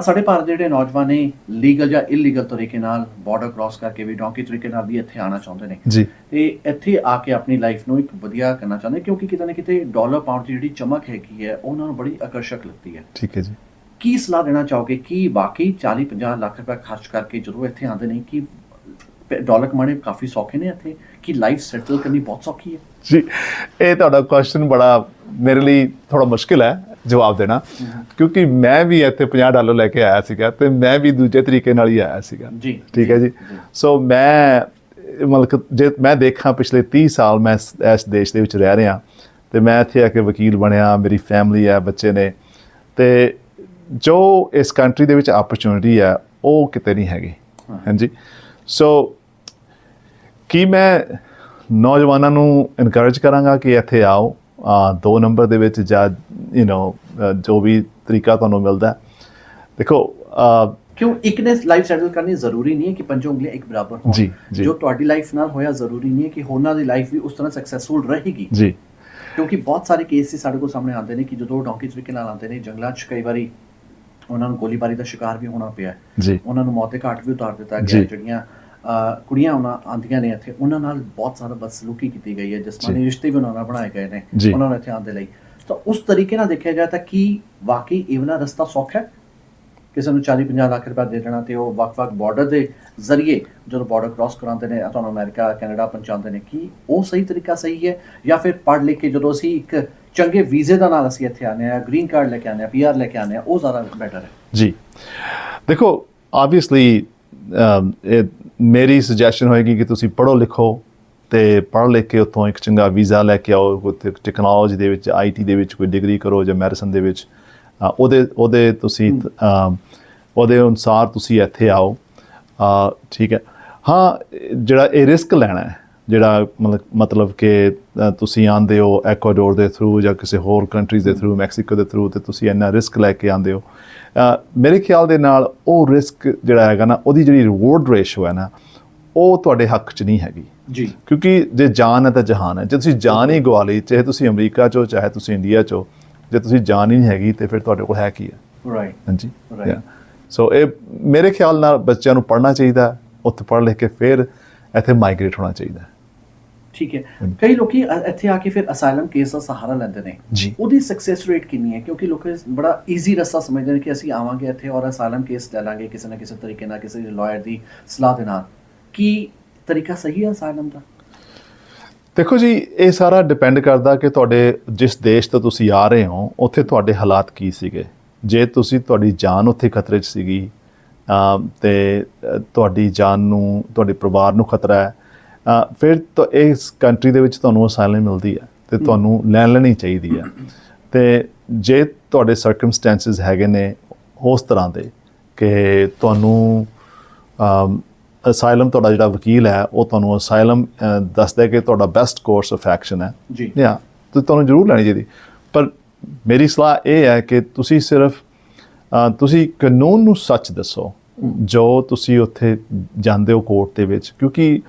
ਸਾਡੇ ਭਾਰਤ ਦੇ ਜਿਹੜੇ ਨੌਜਵਾਨ ਨੇ ਲੀਗਲ ਜਾਂ ਇਲੀਗਲ ਤਰੀਕੇ ਨਾਲ ਬਾਰਡਰ ਕ੍ਰਾਸ ਕਰਕੇ ਵੀ ਡੌਂਕੀ ਤਰੀਕੇ ਨਾਲ ਵੀ ਇੱਥੇ ਆਉਣਾ ਚਾਹੁੰਦੇ ਨੇ ਜੀ, ਤੇ ਇੱਥੇ ਆ ਕੇ ਆਪਣੀ ਲਾਈਫ ਨੂੰ ਇੱਕ ਵਧੀਆ ਕਰਨਾ ਚਾਹੁੰਦੇ, ਕਿਉਂਕਿ ਕਿਤੇ ਨਾ ਕਿਤੇ ਡਾਲਰ ਪਾਉਂਡ ਦੀ ਜਿਹੜੀ ਚਮਕ ਹੈਗੀ ਹੈ ਉਹਨਾਂ ਨੂੰ ਬੜੀ ਆਕਰਸ਼ਕ ਲੱਗਦੀ ਹੈ। ਠੀਕ ਹੈ ਜੀ, ਕੀ ਸਲਾਹ ਦੇਣਾ ਚਾਹੋਗੇ ਕਿ ਵਾਕਈ 40-50 ਲੱਖ ਰੁਪਏ ਖਰਚ ਕਰਕੇ ਜਦੋਂ ਇੱਥੇ ਆਉਂਦੇ ਨੇ ਕਿ ਡਾਲਰ ਕਮਾਣੇ ਕਾਫੀ ਸੌਖੇ ਨੇ ਇੱਥੇ, ਕਿ ਲਾਈਫ ਸੈਟਲ ਕਰਨੀ ਬਹੁਤ ਸੌਖੀ ਹੈ? ਜੀ, ਇਹ ਤੁਹਾਡਾ ਕੁਐਸਚਨ ਬੜਾ ਮੇਰੇ ਲਈ ਥੋੜਾ ਮੁਸ਼ਕਿਲ ਹੈ ਜਵਾਬ ਦੇਣਾ, ਕਿਉਂਕਿ ਮੈਂ ਵੀ ਇੱਥੇ $50 ਲੈ ਕੇ ਆਇਆ ਸੀਗਾ, ਤੇ ਮੈਂ ਵੀ ਦੂਜੇ ਤਰੀਕੇ ਨਾਲ ਹੀ ਆਇਆ ਸੀਗਾ ਜੀ, ਠੀਕ ਹੈ ਜੀ। ਸੋ ਮੈਂ ਮਤਲਬ ਜੇ ਮੈਂ ਦੇਖਾਂ ਪਿਛਲੇ 30 ਸਾਲ ਮੈਂ ਇਸ ਦੇਸ਼ ਦੇ ਵਿੱਚ ਰਹਿ ਰਿਹਾ, ਤੇ ਮੈਂ ਇੱਥੇ ਆ ਕੇ ਵਕੀਲ ਬਣਿਆ, ਮੇਰੀ ਫੈਮਿਲੀ ਹੈ, ਬੱਚੇ ਨੇ, ਤੇ ਜੋ ਇਸ ਕੰਟਰੀ ਦੇ ਵਿੱਚ ਆਪਰਚੁਨਿਟੀ ਹੈ ਉਹ ਕਿਤੇ ਨਹੀਂ ਹੈਗੀ। ਹਾਂਜੀ, ਸੋ ਕੀ ਮੈਂ ਨੌਜਵਾਨਾਂ ਨੂੰ ਇਨਕਰੇਜ ਕਰਾਂਗਾ ਕਿ ਇੱਥੇ ਆਓ 2 ਨੰਬਰ ਦੇ ਵਿੱਚ, ਜਾਂ ਜੋ ਵੀ ਤਰੀਕਾ ਤੁਹਾਨੂੰ ਮਿਲਦਾ। ਦੇਖੋ ਕਿਉਂ ਇੱਕ ਨੇ ਲਾਈਫ ਸੈਟਲ ਕਰਨੀ ਜ਼ਰੂਰੀ ਨਹੀਂ ਹੈ ਕਿ ਪੰਜੋਂ ਉਂਗਲੀਆਂ ਇੱਕ ਬਰਾਬਰ ਹੋਣ ਜੀ, ਜੋ ਤੁਹਾਡੀ ਲਾਈਫ ਨਾਲ ਹੋਇਆ ਜ਼ਰੂਰੀ ਨਹੀਂ ਹੈ ਕਿ ਉਹਨਾਂ ਦੀ ਲਾਈਫ ਵੀ ਉਸ ਤਰ੍ਹਾਂ ਸਕਸੈਸਫੁਲ ਰਹੇਗੀ ਜੀ, ਕਿਉਂਕਿ ਬਹੁਤ ਸਾਰੇ ਕੇਸ ਸਾਡੇ ਕੋਲ ਸਾਹਮਣੇ ਆਉਂਦੇ ਨੇ ਕਿ ਜਦੋਂ ਡੌਂਕੀ ਤਰੀਕੇ ਨਾਲ ਆਉਂਦੇ ਨੇ ਜੰਗਲਾਂ 'ਚ, ਕਈ ਵਾਰੀ ਉਹਨਾਂ ਨੂੰ ਗੋਲੀਬਾਰੀ ਦਾ ਸ਼ਿਕਾਰ ਵੀ ਹੋਣਾ ਪਿਆ ਜੀ, ਉਹਨਾਂ ਨੂੰ ਮੌਤ ਦੇ ਘਾਟ ਵੀ ਉਤਾਰ ਦਿੱਤਾ ਗਿਆ। ਜਿਹੜੀਆਂ ਕੁੜੀਆਂ ਆਉਂਦੀਆਂ ਨੇ ਇੱਥੇ, ਉਹਨਾਂ ਨਾਲ ਬਹੁਤ ਜ਼ਿਆਦਾ ਬਦਸਲੂਕੀ ਕੀਤੀ ਗਈ ਹੈ, ਜਿਸਮਾਨੀ ਰਿਸ਼ਤੇ ਵੀ ਉਹਨਾਂ ਨਾਲ ਬਣਾਏ ਗਏ ਨੇ ਉਹਨਾਂ ਨੂੰ ਇੱਥੇ ਆਉਣ ਦੇ ਲਈ। ਤਾਂ ਉਸ ਤਰੀਕੇ ਨਾਲ ਦੇਖਿਆ ਜਾਏ ਤਾਂ ਕੀ ਵਾਕਈ ਇਹ ਵਾਲਾ ਰਸਤਾ ਸੌਖਾ ਹੈ? ਕਿਸੇ ਨੂੰ 40-50 ਲੱਖ ਰੁਪਏ ਦੇ ਦੇਣਾ ਤੇ ਉਹ ਵੱਖ-ਵੱਖ ਬਾਰਡਰ ਦੇ ਜ਼ਰੀਏ ਜਦੋਂ ਬਾਰਡਰ ਕ੍ਰਾਸ ਕਰਾਉਂਦੇ ਨੇ ਤੁਹਾਨੂੰ ਅਮਰੀਕਾ ਕੈਨੇਡਾ ਪਹੁੰਚਾਉਂਦੇ ਨੇ, ਕੀ ਉਹ ਸਹੀ ਤਰੀਕਾ ਸਹੀ ਹੈ? ਜਾਂ ਫਿਰ ਪੜ੍ਹ ਲਿਖ ਕੇ ਜਦੋਂ ਅਸੀਂ ਇੱਕ ਚੰਗੇ ਵੀਜ਼ੇ ਦਾ ਨਾਲ ਅਸੀਂ ਇੱਥੇ ਆਉਂਦੇ ਹਾਂ, ਗ੍ਰੀਨ ਕਾਰਡ ਲੈ ਕੇ ਆਉਂਦੇ ਹਾਂ, PR ਲੈ ਕੇ ਆਉਂਦੇ ਹਾਂ, ਉਹ ਜ਼ਿਆਦਾ ਬੈਟਰ ਹੈ? ਜੀ ਦੇਖੋ, ਆਬਵੀਅਸਲੀ ਮੇਰੀ ਸੁਜੈਸ਼ਨ ਹੋਏਗੀ ਕਿ ਤੁਸੀਂ ਪੜ੍ਹੋ ਲਿਖੋ, ਤੇ ਪੜ੍ਹ ਲਿਖ ਕੇ ਉੱਥੋਂ ਇੱਕ ਚੰਗਾ ਵੀਜ਼ਾ ਲੈ ਕੇ ਆਓ, ਕੋਈ ਟੈਕਨੋਲੋਜੀ ਦੇ ਵਿੱਚ, IT ਦੇ ਵਿੱਚ ਕੋਈ ਡਿਗਰੀ ਕਰੋ, ਜਾਂ ਮੈਡੀਸਨ ਦੇ ਵਿੱਚ, ਉਹਦੇ ਤੁਸੀਂ ਉਹਦੇ ਅਨੁਸਾਰ ਤੁਸੀਂ ਇੱਥੇ ਆਓ। ਠੀਕ ਹੈ, ਹਾਂ, ਜਿਹੜਾ ਇਹ ਰਿਸਕ ਲੈਣਾ ਹੈ, ਜਿਹੜਾ ਮਤਲਬ ਕਿ ਤੁਸੀਂ ਆਉਂਦੇ ਹੋ ਐਕਵਾਡੋਰ ਦੇ ਥਰੂ ਜਾਂ ਕਿਸੇ ਹੋਰ ਕੰਟਰੀਜ਼ ਦੇ ਥਰੂ, ਮੈਕਸੀਕੋ ਦੇ ਥਰੂ, ਤੇ ਤੁਸੀਂ ਇੰਨਾ ਰਿਸਕ ਲੈ ਕੇ ਆਉਂਦੇ ਹੋ, ਮੇਰੇ ਖਿਆਲ ਦੇ ਨਾਲ ਉਹ ਰਿਸਕ ਜਿਹੜਾ ਹੈਗਾ ਨਾ, ਉਹਦੀ ਜਿਹੜੀ ਰਿਵੋਰਡ ਰੇਸ਼ੋ ਹੈ ਨਾ, ਉਹ ਤੁਹਾਡੇ ਹੱਕ 'ਚ ਨਹੀਂ ਹੈਗੀ ਜੀ, ਕਿਉਂਕਿ ਜੇ ਜਾਨ ਹੈ ਤਾਂ ਜਹਾਨ ਹੈ। ਜੇ ਤੁਸੀਂ ਜਾਨ ਹੀ ਗਵਾ ਲਈ, ਚਾਹੇ ਤੁਸੀਂ ਅਮਰੀਕਾ 'ਚੋਂ ਚਾਹੇ ਤੁਸੀਂ ਇੰਡੀਆ 'ਚੋਂ, ਜੇ ਤੁਸੀਂ ਜਾਨ ਹੀ ਨਹੀਂ ਹੈਗੀ ਤੇ ਫਿਰ ਤੁਹਾਡੇ ਕੋਲ ਹੈ ਕੀ ਹੈ? ਰਾਈਟ, ਹਾਂਜੀ, ਸੋ ਇਹ ਮੇਰੇ ਖਿਆਲ ਨਾਲ ਬੱਚਿਆਂ ਨੂੰ ਪੜ੍ਹਨਾ ਚਾਹੀਦਾ, ਉੱਥੇ ਪੜ੍ਹ ਲਿਖ ਕੇ ਫਿਰ ਇੱਥੇ ਮਾਈਗ੍ਰੇਟ ਹੋਣਾ ਚਾਹੀਦਾ। ਠੀਕ ਹੈ, ਕਈ ਲੋਕੀ ਇੱਥੇ ਆ ਕੇ ਫਿਰ ਅਸਾਈਲਮ ਕੇਸ ਦਾ ਸਹਾਰਾ ਲੈਂਦੇ ਨੇ ਜੀ, ਉਹਦੀ ਸਕਸੈਸ ਰੇਟ ਕਿੰਨੀ ਹੈ? ਕਿਉਂਕਿ ਲੋਕ ਬੜਾ ਈਜ਼ੀ ਰਸਤਾ ਸਮਝਦੇ ਨੇ ਕਿ ਅਸੀਂ ਆਵਾਂਗੇ ਇੱਥੇ ਔਰ ਅਸਾਈਲਮ ਕੇਸ ਲੈ ਲਾਂਗੇ ਕਿਸੇ ਨਾ ਕਿਸੇ ਤਰੀਕੇ ਨਾਲ, ਕਿਸੇ ਲਾਇਰ ਦੀ ਸਲਾਹ ਦੇ ਨਾਲ। ਕੀ ਤਰੀਕਾ ਸਹੀ ਹੈ ਅਸਾਈਲਮ ਦਾ? ਦੇਖੋ ਜੀ, ਇਹ ਸਾਰਾ ਡਿਪੈਂਡ ਕਰਦਾ ਕਿ ਤੁਹਾਡੇ ਜਿਸ ਦੇਸ਼ ਤੋਂ ਤੁਸੀਂ ਆ ਰਹੇ ਹੋ ਉੱਥੇ ਤੁਹਾਡੇ ਹਾਲਾਤ ਕੀ ਸੀਗੇ। ਜੇ ਤੁਹਾਡੀ ਜਾਨ ਉੱਥੇ ਖਤਰੇ 'ਚ ਸੀਗੀ, ਤੇ ਤੁਹਾਡੀ ਜਾਨ ਨੂੰ, ਤੁਹਾਡੇ ਪਰਿਵਾਰ ਨੂੰ ਖਤਰਾ ਹੈ, ਫਿਰ ਤਾਂ ਇਸ ਕੰਟਰੀ ਦੇ ਵਿੱਚ ਤੁਹਾਨੂੰ ਅਸਾਈਲਮ ਮਿਲਦੀ ਹੈ ਤੇ ਤੁਹਾਨੂੰ ਲੈ ਲੈਣੀ ਚਾਹੀਦੀ ਹੈ। ਤੇ ਜੇ ਤੁਹਾਡੇ ਸਰਕਮਸਟੈਂਸਿਸ ਹੈਗੇ ਨੇ ਉਸ ਤਰ੍ਹਾਂ ਦੇ ਕਿ ਤੁਹਾਨੂੰ ਅਸਾਈਲਮ, ਤੁਹਾਡਾ ਜਿਹੜਾ ਵਕੀਲ ਹੈ ਉਹ ਤੁਹਾਨੂੰ ਅਸਾਈਲਮ ਦੱਸਦਾ ਕਿ ਤੁਹਾਡਾ ਬੈਸਟ ਕੋਰਸ ਆਫ ਐਕਸ਼ਨ ਹੈ ਜੀ, ਜਾਂ ਤੇ ਤੁਹਾਨੂੰ ਜ਼ਰੂਰ ਲੈਣੀ ਚਾਹੀਦੀ। ਪਰ ਮੇਰੀ ਸਲਾਹ ਇਹ ਹੈ ਕਿ ਤੁਸੀਂ ਸਿਰਫ ਤੁਸੀਂ ਕਾਨੂੰਨ ਨੂੰ ਸੱਚ ਦੱਸੋ ਜੋ ਤੁਸੀਂ ਉੱਥੇ ਜਾਂਦੇ ਹੋ ਕੋਰਟ ਦੇ ਵਿੱਚ, ਕਿਉਂਕਿ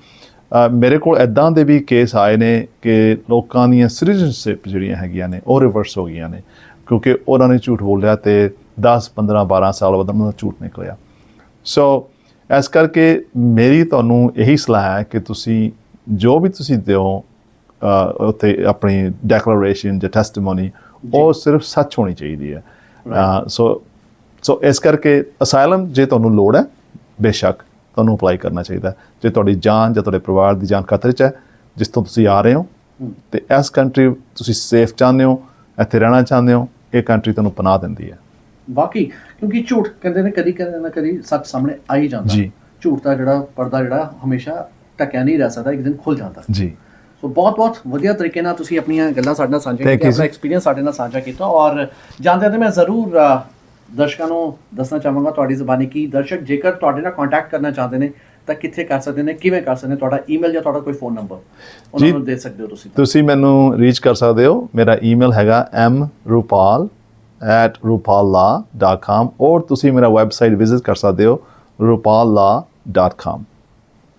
ਮੇਰੇ ਕੋਲ ਇੱਦਾਂ ਦੇ ਵੀ ਕੇਸ ਆਏ ਨੇ ਕਿ ਲੋਕਾਂ ਦੀਆਂ ਸਿਟੀਜ਼ਨਸ਼ਿਪ ਜਿਹੜੀਆਂ ਹੈਗੀਆਂ ਨੇ ਉਹ ਰਿਵਰਸ ਹੋ ਗਈਆਂ ਨੇ, ਕਿਉਂਕਿ ਉਹਨਾਂ ਨੇ ਝੂਠ ਬੋਲਿਆ ਤੇ 10, 15, 12 ਸਾਲ ਬਾਅਦ ਉਹਨਾਂ ਦਾ ਝੂਠ ਨਿਕਲਿਆ। ਸੋ ਇਸ ਕਰਕੇ ਮੇਰੀ ਤੁਹਾਨੂੰ ਇਹੀ ਸਲਾਹ ਹੈ ਕਿ ਤੁਸੀਂ ਜੋ ਵੀ ਤੁਸੀਂ ਦਿਓ ਉੱਥੇ ਆਪਣੀ ਡੈਕਲੇਰੇਸ਼ਨ ਜਾਂ ਟੈਸਟੀਮੋਨੀ, ਉਹ ਸਿਰਫ ਸੱਚ ਹੋਣੀ ਚਾਹੀਦੀ ਹੈ। ਸੋ ਇਸ ਕਰਕੇ ਅਸਾਈਲਮ ਜੇ ਤੁਹਾਨੂੰ ਲੋੜ ਹੈ, ਬੇਸ਼ੱਕ ਤੁਹਾਨੂੰ ਅਪਲਾਈ ਕਰਨਾ ਚਾਹੀਦਾ। ਜੇ ਤੁਹਾਡੀ ਜਾਨ ਜਾਂ ਤੁਹਾਡੇ ਪਰਿਵਾਰ ਦੀ ਜਾਨ ਖਤਰੇ 'ਚ ਹੈ, ਜਿਸ ਤੋਂ ਤੁਸੀਂ ਆ ਰਹੇ ਹੋ, ਤੇ ਇਸ ਕੰਟਰੀ ਤੁਸੀਂ ਸੇਫ ਚਾਹੁੰਦੇ ਹੋ, ਇੱਥੇ ਰਹਿਣਾ ਚਾਹੁੰਦੇ ਹੋ, ਇਹ ਕੰਟਰੀ ਤੁਹਾਨੂੰ ਪਨਾਹ ਦਿੰਦੀ ਹੈ। ਵਾਕਈ, ਕਿਉਂਕਿ ਝੂਠ ਕਹਿੰਦੇ ਨੇ ਕਦੀ ਨਾ ਕਦੀ ਸੱਚ ਸਾਹਮਣੇ ਆ ਹੀ ਜਾਂਦਾ। ਜੀ। ਝੂਠ ਦਾ ਜਿਹੜਾ ਪਰਦਾ ਜਿਹੜਾ ਹਮੇਸ਼ਾ ਢੱਕਿਆ ਨਹੀਂ ਰਹਿ ਸਕਦਾ, ਇੱਕ ਦਿਨ ਖੁੱਲ ਜਾਂਦਾ। ਜੀ। ਸੋ ਬਹੁਤ ਵਧੀਆ ਤਰੀਕੇ ਨਾਲ ਤੁਸੀਂ ਆਪਣੀਆਂ ਗੱਲਾਂ ਸਾਡੇ ਨਾਲ ਸਾਂਝਾ ਕੀਤੀਆਂ, ਆਪਣਾ ਐਕਸਪੀਰੀਅੰਸ ਸਾਡੇ ਨਾਲ ਸਾਂਝਾ ਕੀਤਾ। ਔਰ ਜਾਂਦੇ ਮੈਂ ਜ਼ਰੂਰ ਦਰਸ਼ਕਾਂ ਨੂੰ ਦੱਸਣਾ ਚਾਹਾਂਗਾ ਤੁਹਾਡੀ ਜ਼ੁਬਾਨੀ ਕਿ ਦਰਸ਼ਕ ਜੇਕਰ ਤੁਹਾਡੇ ਨਾਲ ਕੰਟੈਕਟ ਕਰਨਾ ਚਾਹੁੰਦੇ ਨੇ ਤਾਂ ਕਿੱਥੇ ਕਰ ਸਕਦੇ ਨੇ, ਕਿਵੇਂ ਕਰ ਸਕਦੇ ਨੇ? ਤੁਹਾਡਾ ਈਮੇਲ ਜਾਂ ਤੁਹਾਡਾ ਕੋਈ ਫੋਨ ਨੰਬਰ ਉਹਨਾਂ ਨੂੰ ਦੇ ਸਕਦੇ ਹੋ ਤੁਸੀਂ ਮੈਨੂੰ ਰੀਚ ਕਰ ਸਕਦੇ ਹੋ। ਮੇਰਾ ਈਮੇਲ ਹੈਗਾ mrupal@rupallaw.com ਔਰ ਤੁਸੀਂ ਮੇਰਾ ਵੈਬਸਾਈਟ ਵਿਜ਼ਿਟ ਕਰ ਸਕਦੇ ਹੋ rupallaw.com।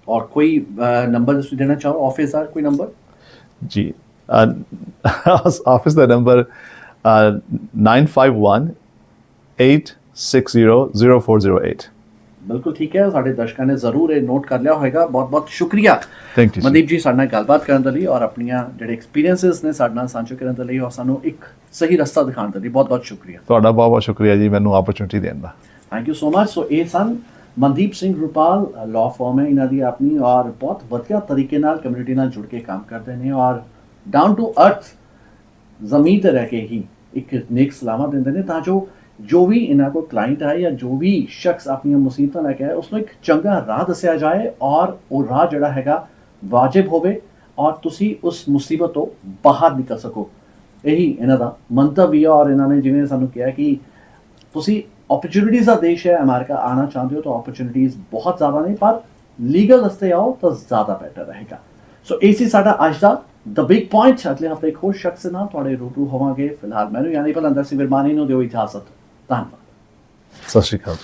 और कोई नंबर ਤੁਸੀਂ ਦੇਣਾ ਚਾਹੋ ਆਫਿਸ ਦਾ ਕੋਈ ਨੰਬਰ? ਜੀ, ਆਫਿਸ ਦਾ ਨੰਬਰ 9518600408। ਬਿਲਕੁਲ ਠੀਕ ਹੈ, ਸਾਡੇ ਦਰਸ਼ਕਾਂ ਨੇ ਜ਼ਰੂਰ ਇਹ ਨੋਟ ਕਰ ਲਿਆ ਹੋਵੇਗਾ। ਬਹੁਤ ਸ਼ੁਕਰੀਆ ਥੈਂਕ ਯੂ ਮਨਦੀਪ ਜੀ ਸਾਡੇ ਨਾਲ ਗੱਲਬਾਤ ਕਰਨ ਦੇ ਲਈ ਔਰ ਆਪਣੀਆਂ ਜਿਹੜੇ ਐਕਸਪੀਰੀਐਂਸਿਸ ਨੇ ਸਾਡੇ ਨਾਲ ਸਾਂਝੇ ਕਰਨ ਦੇ ਲਈ ਔਰ ਸਾਨੂੰ ਇੱਕ ਸਹੀ ਰਸਤਾ ਦਿਖਾਉਣ ਦੇ ਲਈ ਬਹੁਤ ਸ਼ੁਕਰੀਆ। ਤੁਹਾਡਾ ਬਹੁਤ ਸ਼ੁਕਰੀਆ ਜੀ ਮੈਨੂੰ ਆਪਰਚੁਨਿਟੀ ਦੇਣ ਦਾ। Thank you so much. So ਇਹ ਸਨ ਮਨਦੀਪ ਸਿੰਘ ਰੁਪਾਲ, ਲਾਅ ਫਰਮ ਹੈ ਇਹਨਾਂ ਦੀ ਆਪਣੀ ਔਰ ਬਹੁਤ ਵਧੀਆ ਤਰੀਕੇ ਨਾਲ ਕਮਿਊਨਿਟੀ ਨਾਲ ਜੁੜ ਕੇ ਕੰਮ ਕਰਦੇ ਨੇ ਔਰ ਡਾਊਨ ਟੂ ਅਰਥ ਜ਼ਮੀਨ ਤੇ ਰਹਿ ਕੇ ਹੀ ਇੱਕ ਨੇਕ ਸਲਾਹਾਂ ਦਿੰਦੇ ਨੇ ਤਾਂ ਜੋ ਵੀ ਇਹਨਾਂ ਕੋਲ ਕਲਾਇੰਟ ਆਏ ਜਾਂ ਜੋ ਵੀ ਸ਼ਖਸ ਆਪਣੀਆਂ ਮੁਸੀਬਤਾਂ ਲੈ ਕੇ ਆਏ ਉਸ ਨੂੰ ਇੱਕ ਚੰਗਾ ਰਾਹ ਦੱਸਿਆ ਜਾਏ ਔਰ ਉਹ ਰਾਹ ਜਿਹੜਾ ਹੈਗਾ ਵਾਜਿਬ ਹੋਵੇ ਔਰ ਤੁਸੀਂ ਉਸ ਮੁਸੀਬਤ ਤੋਂ ਬਾਹਰ ਨਿਕਲ ਸਕੋ। ਇਹੀ ਇਹਨਾਂ ਦਾ ਮੰਤਵ ਵੀ ਹੈ। ਔਰ ਇਹਨਾਂ ਨੇ ਜਿਵੇਂ ਸਾਨੂੰ ਕਿਹਾ ਕਿ ਤੁਸੀਂ अपॉर्चुनिटीज़ का देश है अमेरिका, आना चाहते हो तो अपॉर्चुनिटीज़ बहुत ज़्यादा नहीं पर लीगल रस्ते आओ तो ज़्यादा बेटर रहेगा। सो इसी साडा अज दा द बिग पॉइंट। अगले हफ्ते एक होर शख्स नाल तुहाडे रूबरू होवांगे। फिलहाल मैनू यानी भलंदर सिंह विरमानी नूं दिओ इजाजत। धन्नवाद। सत श्री अकाल।